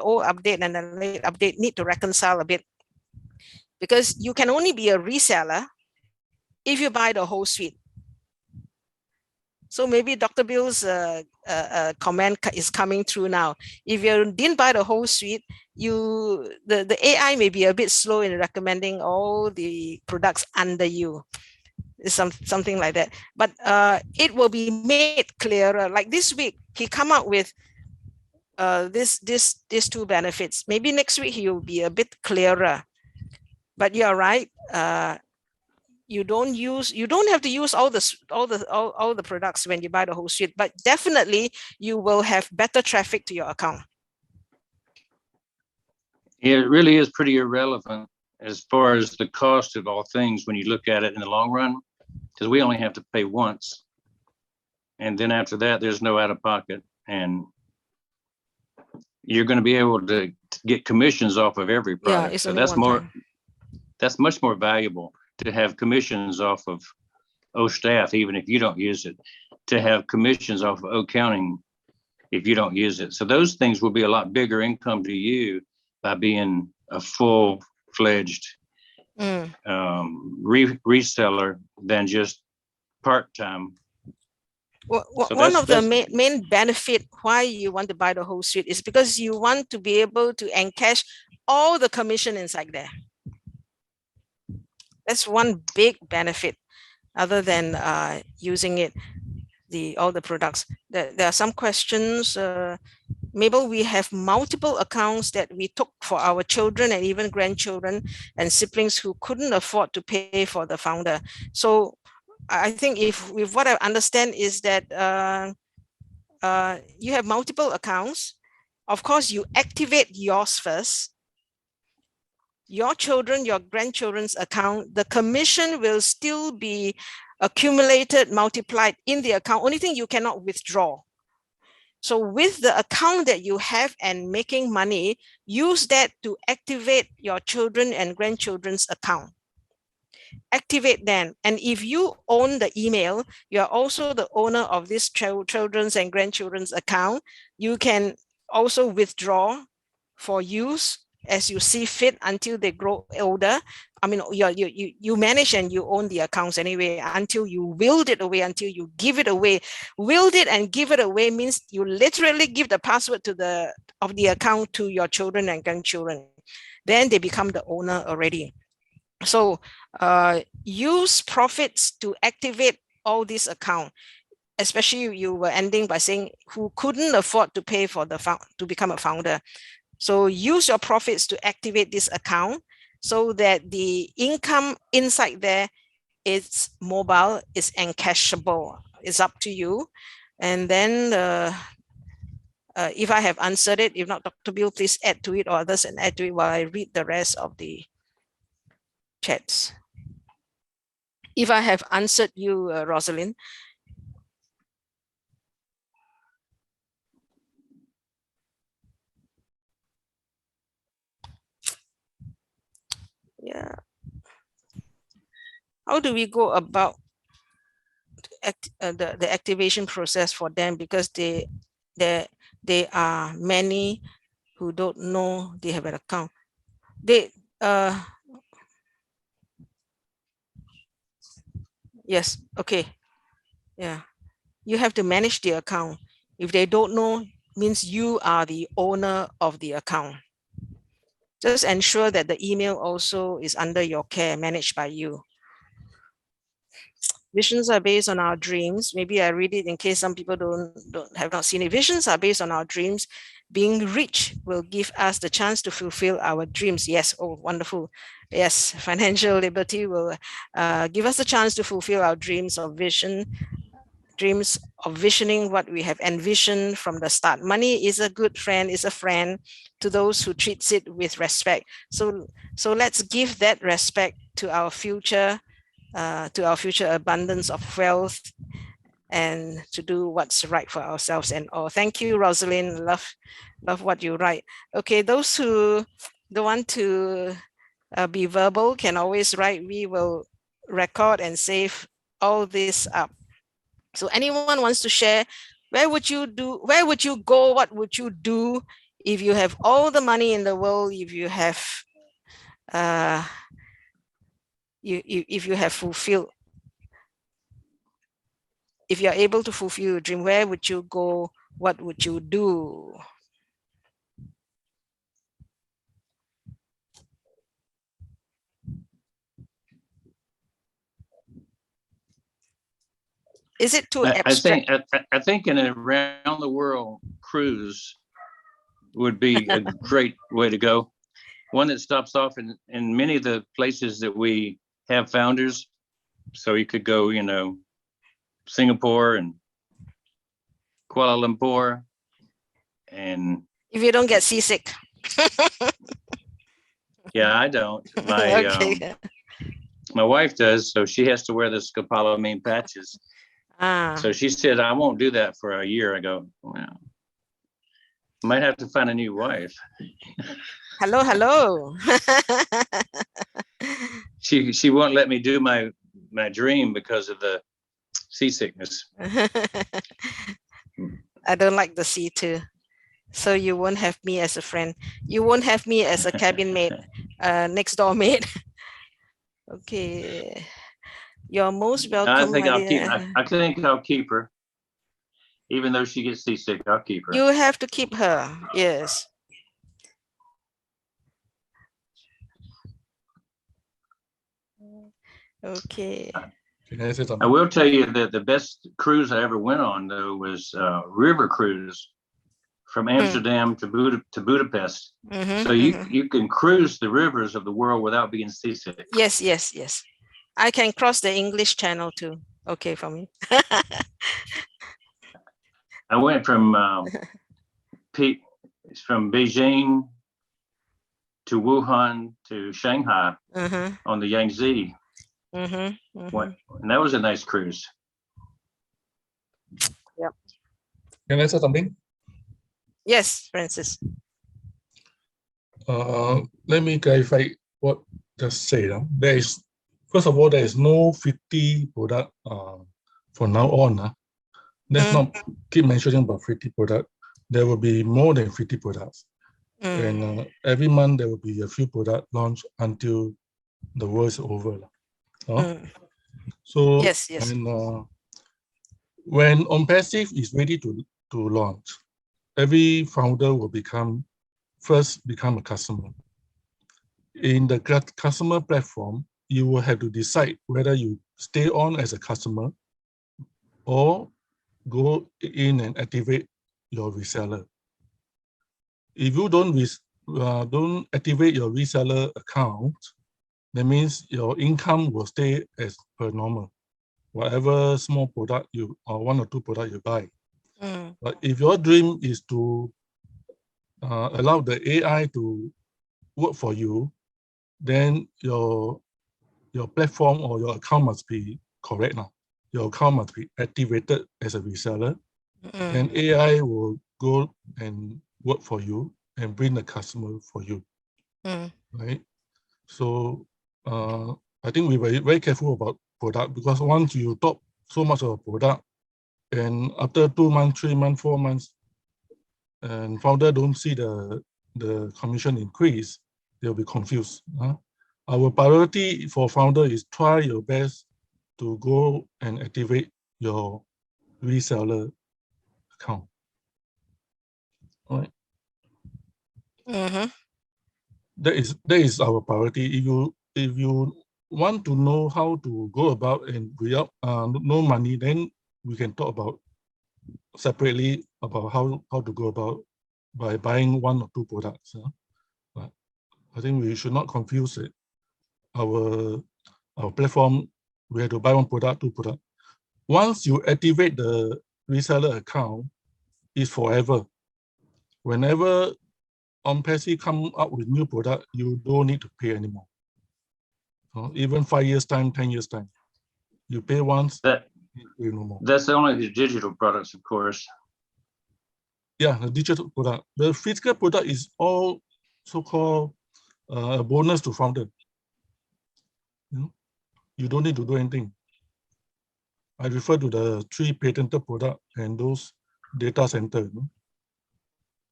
old update and the late update need to reconcile a bit, because you can only be a reseller if you buy the whole suite. So maybe Dr. Bill's comment is coming through now. If you didn't buy the whole suite, the AI may be a bit slow in recommending all the products under you. Something like that. But it will be made clearer. Like this week, he come up with these 2 benefits. Maybe next week he will be a bit clearer. But you're right. You don't have to use all the products when you buy the whole suite, but definitely you will have better traffic to your account. It really is pretty irrelevant as far as the cost of all things when you look at it in the long run, because we only have to pay once, and then after that there's no out of pocket, and you're going to be able to get commissions off of every product. Yeah, so that's much more valuable to have commissions off of staff, even if you don't use it, to have commissions off of accounting if you don't use it. So those things will be a lot bigger income to you by being a full-fledged reseller than just part-time. Well, one of the main benefit why you want to buy the whole suite is because you want to be able to encash all the commission inside there. That's one big benefit. other than using it, all the products. There are some questions. Mabel, we have multiple accounts that we took for our children and even grandchildren and siblings who couldn't afford to pay for the founder. So I think if what I understand is that you have multiple accounts. Of course, you activate yours first. Your children, your grandchildren's account, the commission will still be accumulated, multiplied in the account. Only thing you cannot withdraw. So with the account that you have and making money, use that to activate your children and grandchildren's account. Activate them. And if you own the email, you're also the owner of this children's and grandchildren's account. You can also withdraw for use as you see fit until they grow older. I mean, you manage and you own the accounts anyway until you wield it away, until you give it away. Wield it and give it away means you literally give the password of the account to your children and grandchildren. Then they become the owner already. So use profits to activate all these accounts. Especially you were ending by saying who couldn't afford to pay for to become a founder. So use your profits to activate this account so that the income inside there is mobile, is encashable. It's up to you. And then if I have answered it, if not, Dr. Bill, please add to it, or others and add to it while I read the rest of the chats. If I have answered you, Rosalind. Yeah. How do we go about the activation process for them? Because there are many who don't know they have an account. Yes, okay. Yeah, you have to manage the account. If they don't know, means you are the owner of the account. Just ensure that the email also is under your care, managed by you. Visions are based on our dreams. Maybe I read it in case some people have not seen it. Visions are based on our dreams. Being rich will give us the chance to fulfill our dreams. Yes, oh, wonderful. Yes, financial liberty will give us the chance to fulfill our dreams of visioning what we have envisioned from the start. Money is a good friend, is a friend to those who treats it with respect. So let's give that respect to our future abundance of wealth, and to do what's right for ourselves and all. Thank you, Rosalind. Love what you write. Okay, those who don't want to be verbal can always write. We will record and save all this up. So anyone wants to share, where would you go? What would you do if you have all the money in the world, if you have if you have fulfilled, if you're able to fulfill your dream, where would you go? What would you do? Is it too abstract? I think an around the world cruise would be a great way to go. One that stops off in many of the places that we have founders. So you could go, Singapore and Kuala Lumpur, and if you don't get seasick. Yeah, I don't. Okay. My wife does, so she has to wear the scopolamine patches. So she said, I won't do that for a year. I go, well, might have to find a new wife. Hello. She won't let me do my dream because of the seasickness. I don't like the sea too. So you won't have me as a friend. You won't have me as a cabin mate, next door mate. Okay. You're most welcome. I think I'll keep her. Even though she gets seasick, I'll keep her. You have to keep her. Yes. Okay. Can I say I something? will tell you that the best cruise I ever went on, though, was river cruise from Amsterdam to Budapest. So you can cruise the rivers of the world without being seasick. Yes, yes, yes. I can cross the English Channel too. Okay for me. I went from Beijing to Wuhan to Shanghai on the Yangtze. And that was a nice cruise. Yep. Can I say something? Yes, Francis. Let me clarify what just said. There is, first of all, there is no 50 product for now on. Let's not keep mentioning about 50 products. There will be more than 50 products. And every month there will be a few products launched until the world is over. So yes, yes. When ONPASSIVE is ready to launch, every founder will first become a customer. In the customer platform, you will have to decide whether you stay on as a customer or go in and activate your reseller. If you don't activate your reseller account, that means your income will stay as per normal, whatever small product or 1 or 2 products you buy. But if your dream is to allow the AI to work for you, then your platform or your account must be correct now. Your account must be activated as a reseller, and AI will go and work for you and bring the customer for you, right? So I think we're very, very careful about product, because once you talk so much of a product, and after 2 months, 3 months, 4 months, and founder don't see the commission increase, they'll be confused. Our priority for founder is try your best to go and activate your reseller account. All right. That is our priority. If you want to know how to go about and without no money, then we can talk about separately about how to go about by buying 1 or 2 products. But I think we should not confuse it. Our platform, we have to buy 1 product, 2 products. Once you activate the reseller account, it's forever. Whenever ONPASSIVE come up with new product, you don't need to pay anymore. Even 5 years time, 10 years time, you pay once, you no more. That's only the digital products, of course. Yeah, the digital product. The physical product is all so-called a bonus to founder. You don't need to do anything. I refer to the 3 patented product and those data center.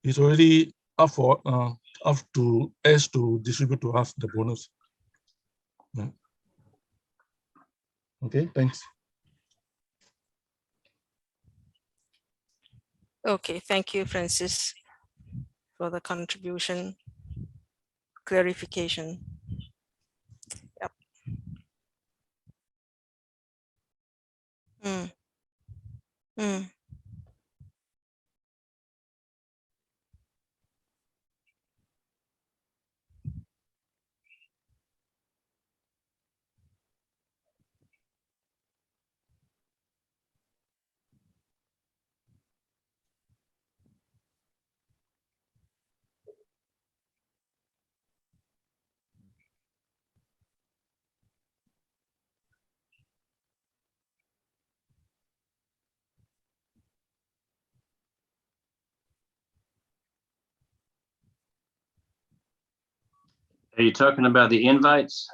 It's already up to us to distribute to us the bonus. Yeah. Okay, thanks. Okay, thank you, Francis, for the contribution, clarification. Yep. Are you talking about the invites?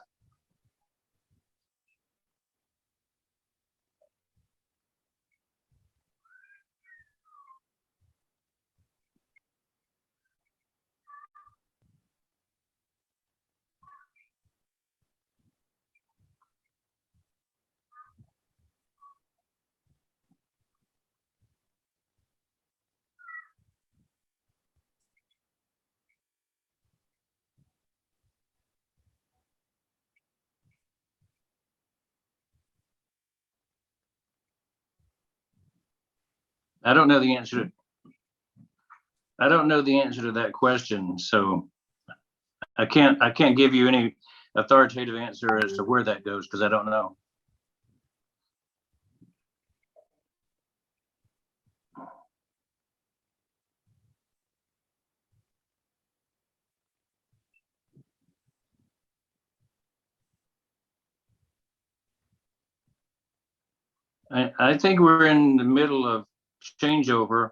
I don't know the answer. I don't know the answer to that question, so I can't give you any authoritative answer as to where that goes because I don't know. I think we're in the middle of changeover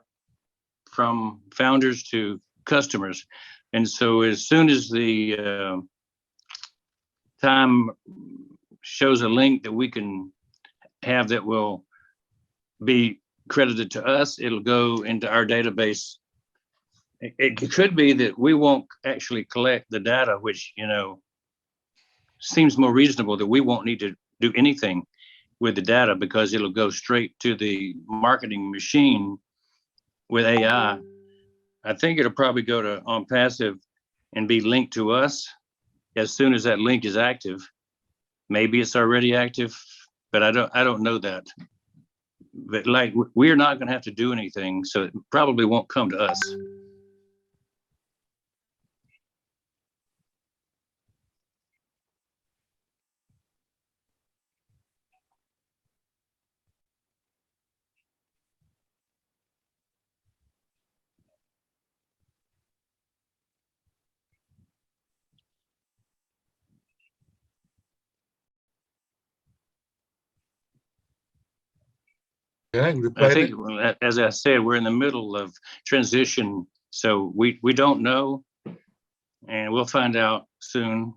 from founders to customers. And so as soon as the time shows a link that we can have that will be credited to us, it'll go into our database. It could be that we won't actually collect the data, which, you know, seems more reasonable, that we won't need to do anything with the data because it'll go straight to the marketing machine with AI. I think it'll probably go to ONPASSIVE and be linked to us as soon as that link is active. Maybe it's already active, but I don't know that. But like, we're not going to have to do anything, so it probably won't come to us. Can I reply I think, that? as I said, we're in the middle of transition, so we don't know, and we'll find out soon.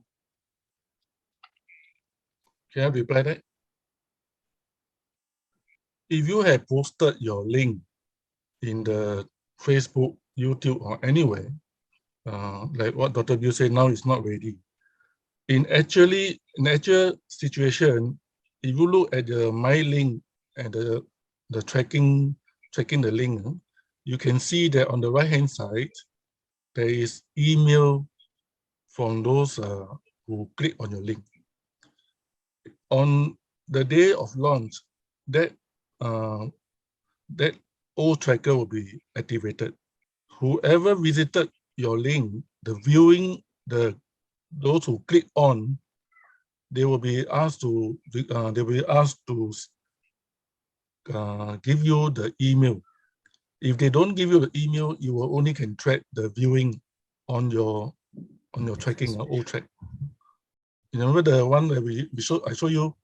Can I reply that? If you have posted your link in the Facebook, YouTube, or anywhere, like what Dr. Bill said, now it's not ready. In actual situation, if you look at the my link and the tracking the link, you can see that on the right hand side there is email from those who click on your link. On the day of launch, that old tracker will be activated. Whoever visited your link, the viewing, those who click on, they will be asked to give you the email. If they don't give you the email, you will only can track the viewing on your tracking old track. You remember the one that I show you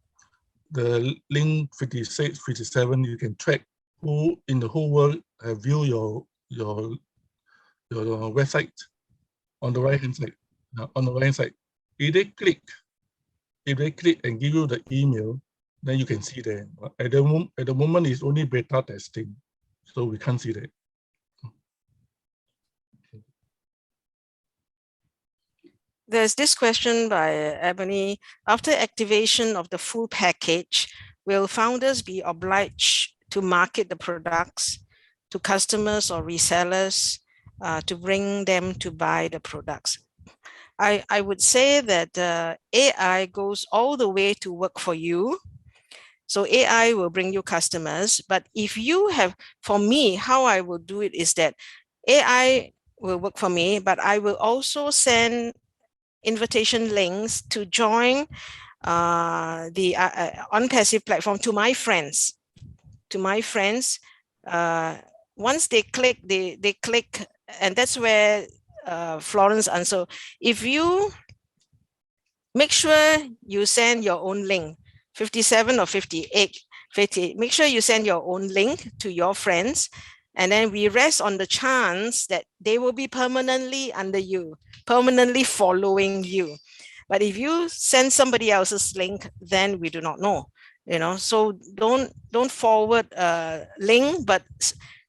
the link 56, 57. You can track who in the whole world have viewed your website on the right hand side. On the right hand side, if they click and give you the email, then you can see that. At the moment, it's only beta testing, so we can't see that. There's this question by Ebony. After activation of the full package, will founders be obliged to market the products to customers or resellers to bring them to buy the products? I would say that AI goes all the way to work for you. So AI will bring you customers. But if you have, for me, how I will do it is that AI will work for me, but I will also send invitation links to join the ONPASSIVE platform to my friends. Once they click, they click, and that's where Florence answered. If you make sure you send your own link, 57 or 58, make sure you send your own link to your friends, and then we rest on the chance that they will be permanently under you, permanently following you. But if you send somebody else's link, then we do not know, you know. So don't forward a link, but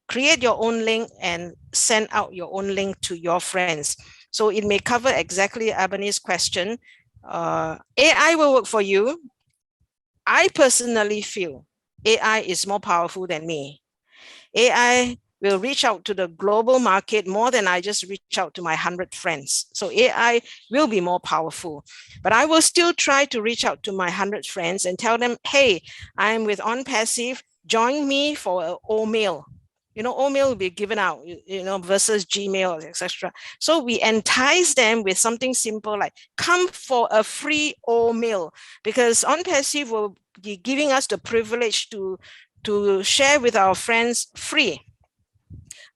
create your own link and send out your own link to your friends. So it may cover exactly Ebony's question. AI will work for you. I personally feel AI is more powerful than me. AI will reach out to the global market more than I just reach out to my 100 friends. So AI will be more powerful, but I will still try to reach out to my 100 friends and tell them, hey, I'm with ONPASSIVE, join me for an old meal. Omail will be given out, versus Gmail, etc. So we entice them with something simple like come for a free Omail, because ONPASSIVE will be giving us the privilege to share with our friends free.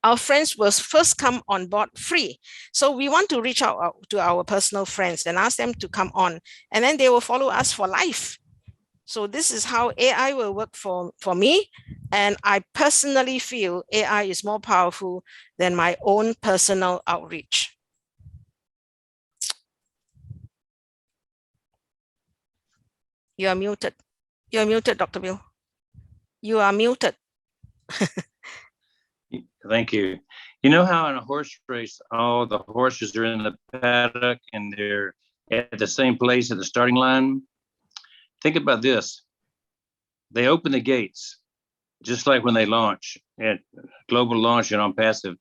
Our friends will first come on board free. So we want to reach out to our personal friends and ask them to come on, and then they will follow us for life. So this is how AI will work for me. And I personally feel AI is more powerful than my own personal outreach. You are muted. You are muted, Dr. Bill. You are muted. Thank you. You know how in a horse race, all the horses are in the paddock and they're at the same place at the starting line? Think about this. They open the gates, just like when they launch at global launch and ONPASSIVE,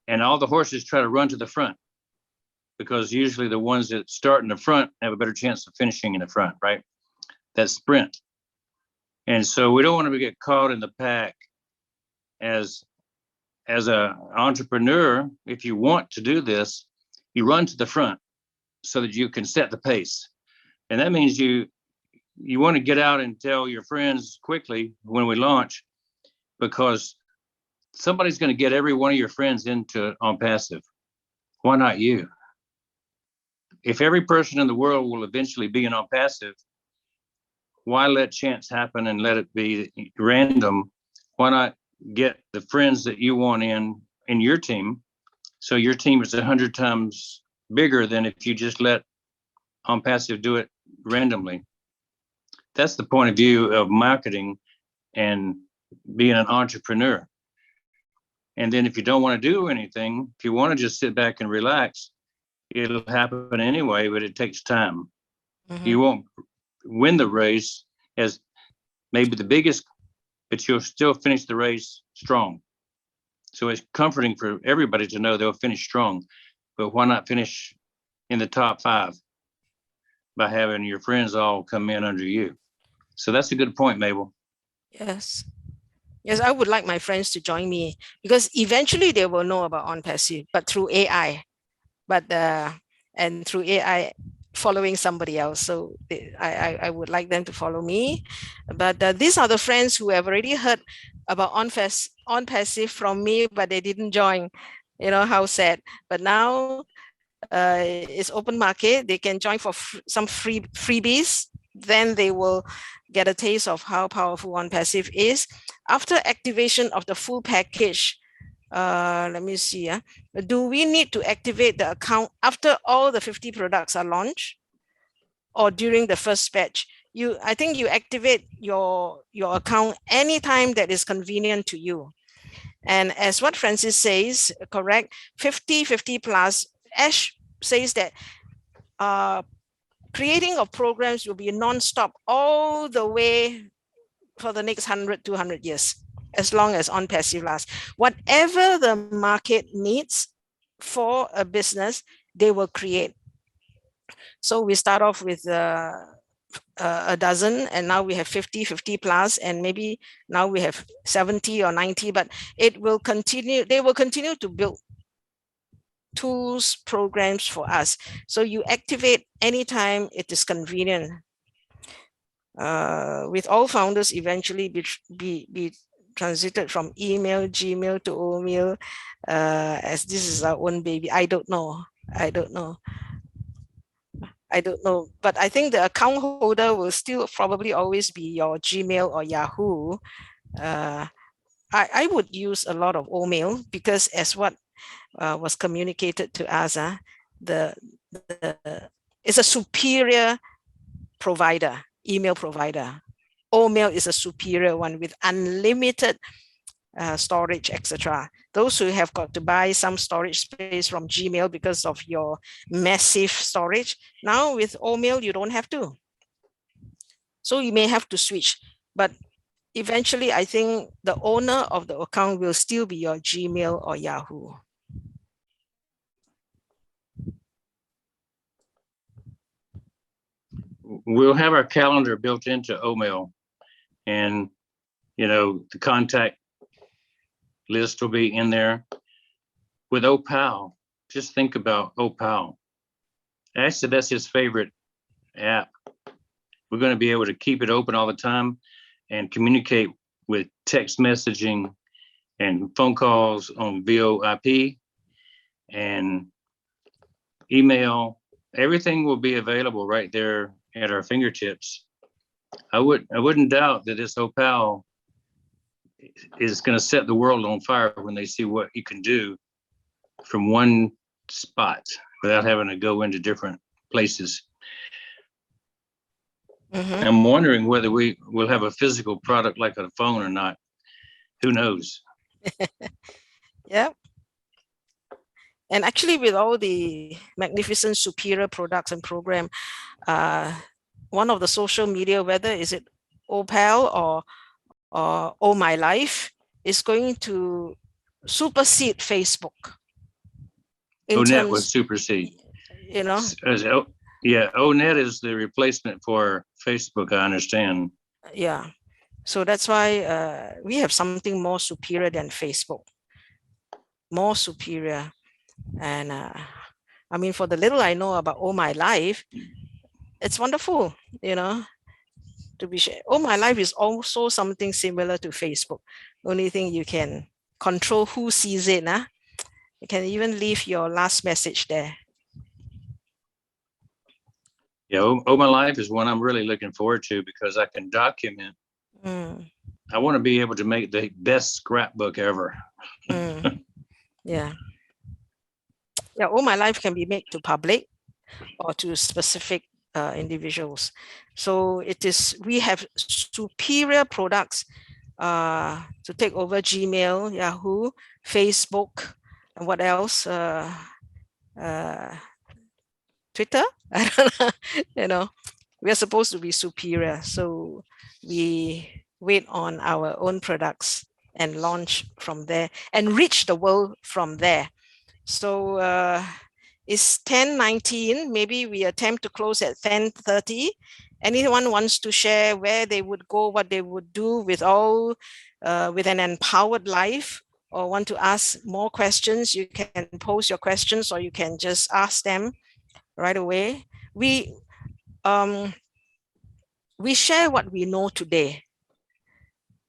and all the horses try to run to the front, because usually the ones that start in the front have a better chance of finishing in the front, right? That sprint. And so we don't want to get caught in the pack. As an entrepreneur, if you want to do this, you run to the front so that you can set the pace. And that means you want to get out and tell your friends quickly when we launch, because somebody's going to get every one of your friends into ONPASSIVE. Why not you? If every person in the world will eventually be in ONPASSIVE, why let chance happen and let it be random? Why not get the friends that you want in your team, so your team is 100 times bigger than if you just let ONPASSIVE do it randomly? That's the point of view of marketing and being an entrepreneur. And then if you don't want to do anything, if you want to just sit back and relax, it'll happen anyway, but it takes time. Mhm. You won't win the race as maybe the biggest, but you'll still finish the race strong. So it's comforting for everybody to know they'll finish strong. But why not finish in the top 5 by having your friends all come in under you? So that's a good point, Mabel. Yes. Yes, I would like my friends to join me, because eventually they will know about ONPASSIVE, but through AI, and through AI following somebody else. So I would like them to follow me. But these are the friends who have already heard about ONPASSIVE from me, but they didn't join. How sad. But now it's open market. They can join for some freebies. Then they will get a taste of how powerful ONPASSIVE is. After activation of the full package, let me see. Do we need to activate the account after all the 50 products are launched, or during the first batch? I think you activate your account anytime that is convenient to you. And as what Francis says, correct, 50 plus. Ash says that creating of programs will be non-stop all the way for the next 100, 200 years, as long as ONPASSIVE lasts. Whatever the market needs for a business, they will create. So we start off with a dozen, and now we have 50 plus, and maybe now we have 70 or 90, but it will continue. They will continue to build tools, programs for us. So you activate anytime it is convenient. With all founders eventually be transited from email, Gmail to Omail, as this is our own baby. I don't know. But I think the account holder will still probably always be your Gmail or Yahoo. I would use a lot of Omail, because as what was communicated to us, it's a superior provider, email provider. Omail is a superior one with unlimited storage, etc. Those who have got to buy some storage space from Gmail because of your massive storage, now with Omail you don't have to. So you may have to switch, but eventually I think the owner of the account will still be your Gmail or Yahoo. We'll have our calendar built into Omail, and the contact list will be in there. With Opal, just think about Opal. Actually, that's his favorite app. We're going to be able to keep it open all the time and communicate with text messaging and phone calls on VoIP and email. Everything will be available right there at our fingertips. I wouldn't doubt that this Opal is going to set the world on fire when they see what you can do from one spot without having to go into different places. Mhm. I'm wondering whether we will have a physical product like a phone or not. Who knows? Yeah. And actually, with all the magnificent, superior products and program, one of the social media, whether is it Opal or Oh My Life, is going to supersede Facebook. In ONET will terms, supersede. you know, Yeah, ONET is the replacement for Facebook, I understand. yeah. So that's why we have something more superior than Facebook, more superior. And I mean, for the little I know about Oh My Life, it's wonderful, you know, to be shared. Oh My Life is also something similar to Facebook. Only thing you can control who sees it. You can even leave your last message there. Yeah, Oh My Life is one I'm really looking forward to because I can document. I want to be able to make the best scrapbook ever. Yeah. Yeah, Oh My Life can be made to public or to specific individuals. So it is, we have superior products to take over Gmail, Yahoo, Facebook, and what else? Twitter? I don't know. You know, we are supposed to be superior. So we wait on our own products and launch from there and reach the world from there. So it's 10:19. Maybe we attempt to close at 10:30. Anyone wants to share where they would go, what they would do with all, with an empowered life, or want to ask more questions, you can pose your questions or you can just ask them right away. We share what we know today.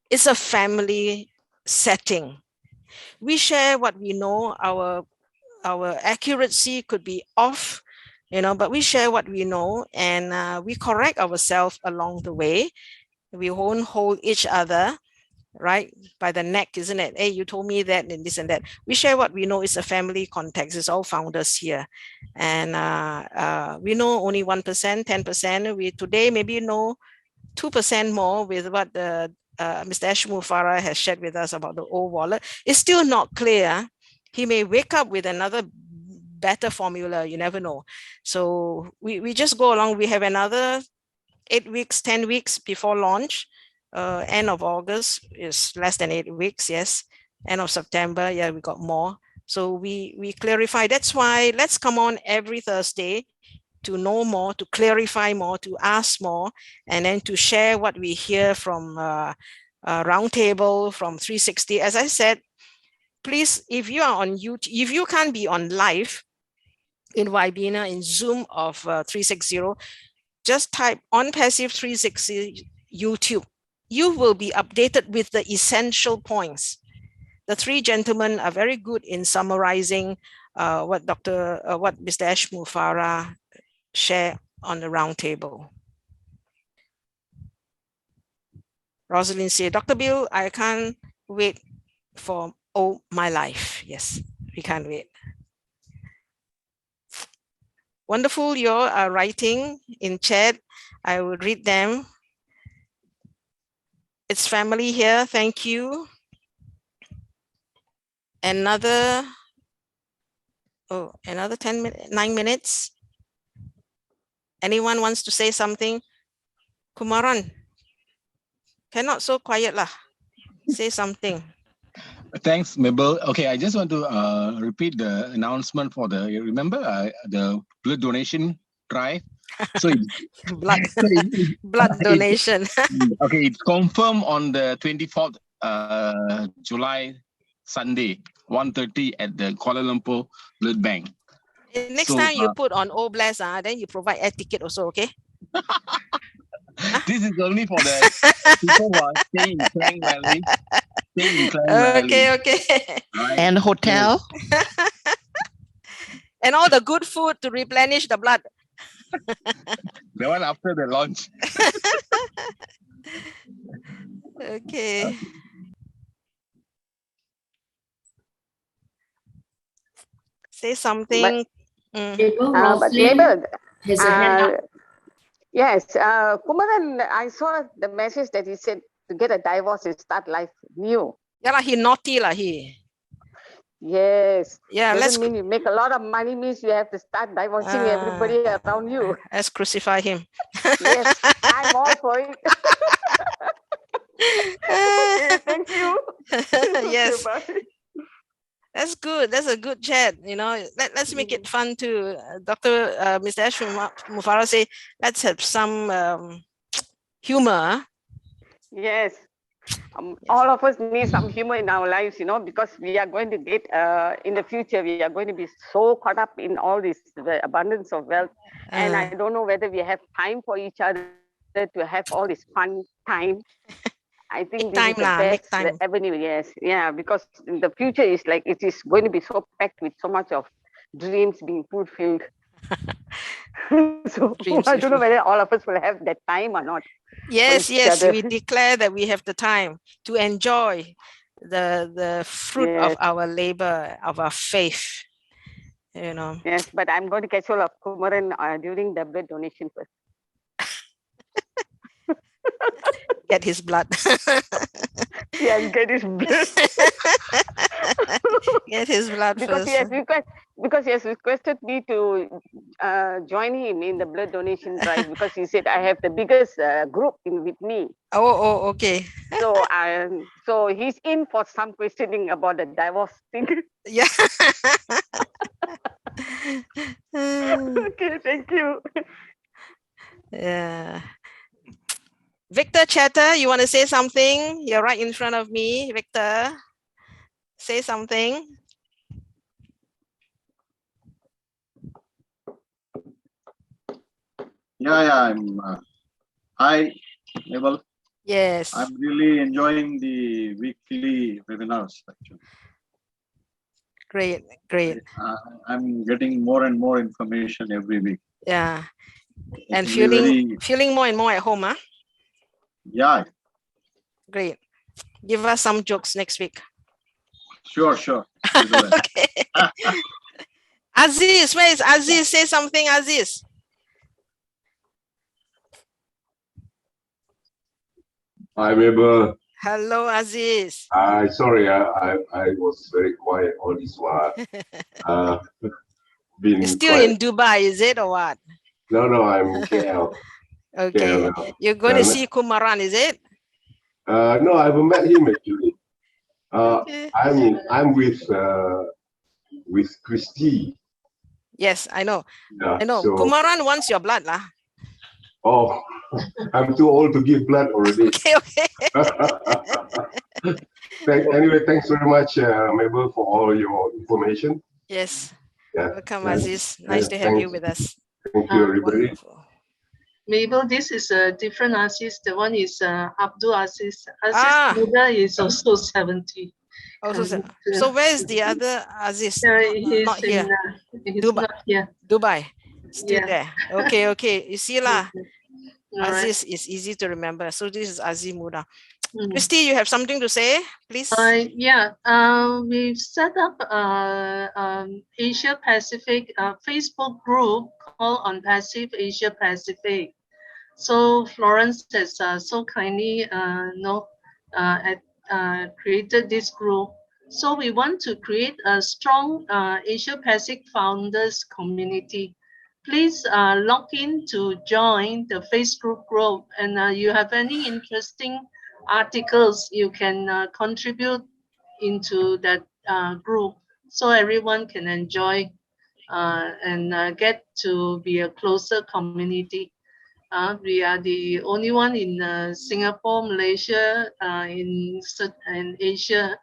It's a family setting. We share what we know. Our accuracy could be off, you know, but we share what we know and we correct ourselves along the way. We won't hold each other, right, by the neck, isn't it? Hey, you told me that and this and that. We share what we know. It's a family context. It's all founders here. And we know only 1%, 10%. We today maybe know 2% more with what the Mr. Ashmu Farah has shared with us about the old wallet. It's still not clear. He may wake up with another better formula. You never know. So we just go along. We have another 8 weeks, 10 weeks before launch. End of August is less than 8 weeks. Yes. End of September. Yeah, we got more. So we clarify. That's why let's come on every Thursday to know more, to clarify more, to ask more, and then to share what we hear from Roundtable, from 360. As I said, please, if you are on YouTube, if you can't be on live in Webinar, in Zoom of 360, just type ONPASSIVE 360 YouTube. You will be updated with the essential points. The three gentlemen are very good in summarizing what Mr. Ashmu Farah share on the roundtable. Rosalind said, Dr. Bill, I can't wait for Oh My Life. Yes, we can't wait. Wonderful, you're writing in chat. I will read them. It's family here. Thank you. Another 9 minutes. Anyone wants to say something? Kumaran, cannot so quiet lah. Say something. Thanks, Mabel. Okay, I just want to repeat the announcement for the, you remember the blood donation drive? So blood donation. Okay, it's confirmed on the 24th July Sunday, 1:30 at the Kuala Lumpur Blood Bank. Next So, time you put on O Bless, then you provide air ticket also, okay? This is only for the people who are staying in Klang Valley. Staying in Klang Valley. Okay. Right? And hotel. And all the good food to replenish the blood. The one after the launch. Okay. Say something. But Mabel, yes, Kumaran, I saw the message that he said to get a divorce and start life new. Yeah, he naughty lah, he. Yes. Yeah, Doesn't mean you make a lot of money means you have to start divorcing everybody around you. Let's crucify him. Yes, I'm all for it. Okay, thank you. Yes. Okay, bye. That's good. That's a good chat. You know, let's make it fun too. Mr. Ashwin Mufara say, let's have some humor. Yes. All of us need some humor in our lives, you know, because we are going to get, in the future, we are going to be so caught up in all this the abundance of wealth. And I don't know whether we have time for each other to have all this fun time. I think this is the best avenue, yes. Yeah, because the future is like, it is going to be so packed with so much of dreams being fulfilled. So I don't know whether all of us will have that time or not. Yes, we declare that we have the time to enjoy the fruit of our labor, of our faith, you know. Yes, but I'm going to catch hold of Kumaran during the blood donation first. Get his blood. Yes, get his blood. Get his blood because first. Because he has requested me to join him in the blood donation drive because he said I have the biggest group with me. Oh, okay. So he's in for some questioning about the divorce thing. Yeah. Okay, thank you. Yeah. Victor Chatter, you want to say something? You're right in front of me, Victor. Say something. Yeah, hi, Mabel. Yes. I'm really enjoying the weekly webinars, actually. Great. I'm getting more and more information every week. Yeah. And It's feeling more and more at home, huh? Yeah. Great. Give us some jokes next week. Sure. Okay. Aziz, where is Aziz? Say something, Aziz. Hi, Mabel. Hello, Aziz. Sorry, I was very quiet all this while. You're still in Dubai, is it, or what? No, I'm KL. Okay. KL. You're going to see Kumaran, is it? No, I haven't met him actually. I'm with Christy. Yes, I know. Yeah, I know. so, Kumaran wants your blood, lah. Oh, I'm too old to give blood already. Okay. Anyway, thanks very much, Mabel, for all your information. Yes. Yeah. Welcome, Aziz. Nice to have you with us. Thank you, everybody. Wonderful. Mabel, this is a different Aziz. The one is Abdul Aziz. Aziz Muda is also 70. Also, so where is the other Aziz? He's not here. He's not here. Dubai. Still there. Okay. You see lah. Aziz Right. is easy to remember. So this is Aziz Muda. Christy, you have something to say, please? We've set up Asia Pacific Facebook group called ONPASSIVE Asia Pacific. So Florence has so kindly created this group. So we want to create a strong Asia Pacific founders community. Please log in to join the Facebook group, and you have any interesting articles, you can contribute into that group so everyone can enjoy and get to be a closer community. We are the only one in Singapore, Malaysia, in Asia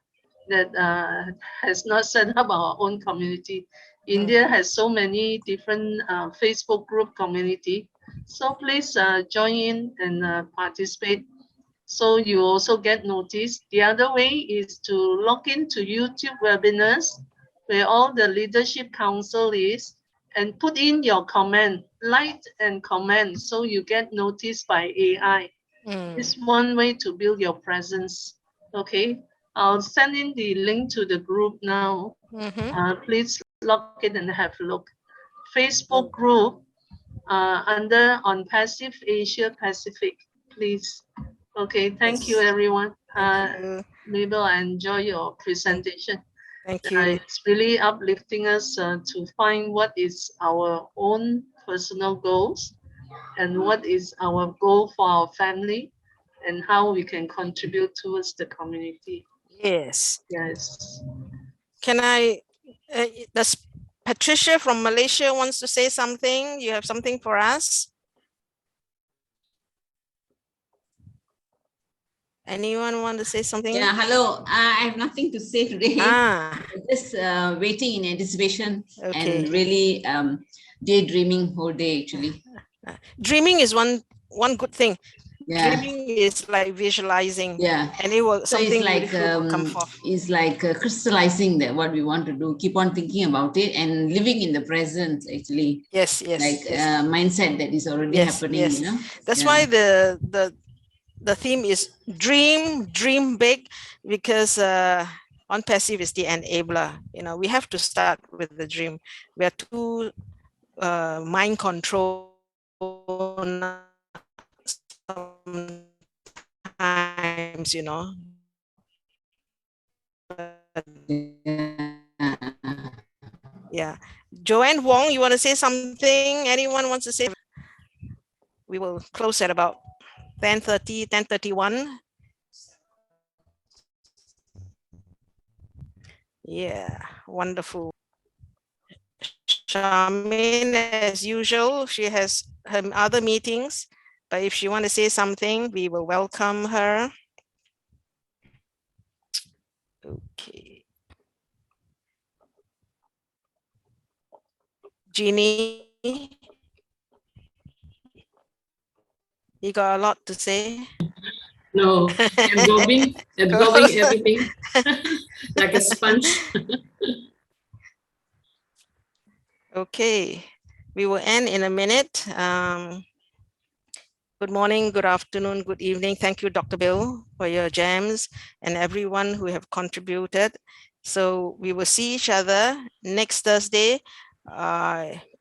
that has not set up our own community. India has so many different Facebook group community. So please join in and participate. So you also get noticed. The other way is to log into YouTube webinars where all the leadership council is and put in your comment, like and comment, so you get noticed by AI. It's one way to build your presence. Okay, I'll send in the link to the group now. Please log in and have a look. Facebook group under ONPASSIVE Asia Pacific, please. Okay, thank you, everyone. Mabel, I enjoy your presentation. Thank you. It's really uplifting us to find what is our own personal goals and what is our goal for our family and how we can contribute towards the community. Yes. Yes. Can I, does Patricia from Malaysia wants to say something? You have something for us? Anyone want to say something? Yeah, hello. I have nothing to say today. Just waiting in anticipation and really daydreaming whole day actually. Dreaming is one good thing. Yeah. Dreaming is like visualizing. Yeah. And it will So something it's like beautiful will come forth. it's like crystallizing that what we want to do. Keep on thinking about it and living in the present actually. Yes, yes. Like mindset that is already happening. You know. That's why the theme is dream big, because ONPASSIVE is the enabler. You know, we have to start with the dream. We are too mind control sometimes, you know. Yeah. Joanne Wong, you want to say something? Anyone wants to say? We will close at about 10:30, 10:31. Yeah, wonderful. Charmaine, as usual, she has her other meetings, but if she want to say something, we will welcome her. Okay. Jeannie, you got a lot to say? No, absorbing everything like a sponge. Okay, we will end in a minute. Good morning, good afternoon, good evening. Thank you, Dr. Bill, for your gems and everyone who have contributed. So we will see each other next Thursday,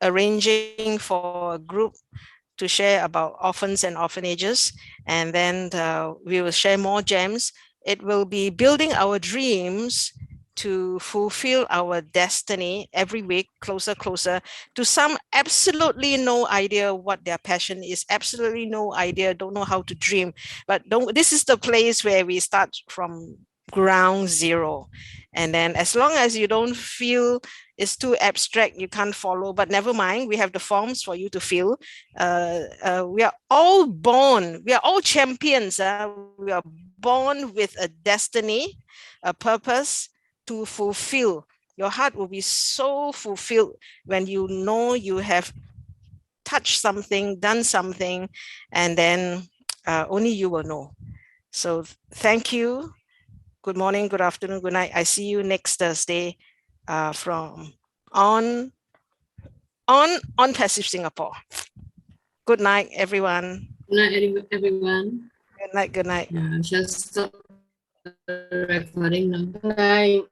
arranging for a group to share about orphans and orphanages. And then we will share more gems. It will be building our dreams to fulfill our destiny every week, closer to some absolutely no idea what their passion is, absolutely no idea, don't know how to dream. But this is the place where we start from ground zero. And then as long as you don't feel it's too abstract, you can't follow, but never mind, we have the forms for you to fill. We are all born, we are all champions. We are born with a destiny, a purpose to fulfill. Your heart will be so fulfilled when you know you have touched something, done something, and then only you will know. So thank you. Good morning, good afternoon, good night. I see you next Thursday from ONPASSIVE Singapore. Good night, everyone. Good night, everyone. Good night, good night. Yeah, just stop the recording now. Good night.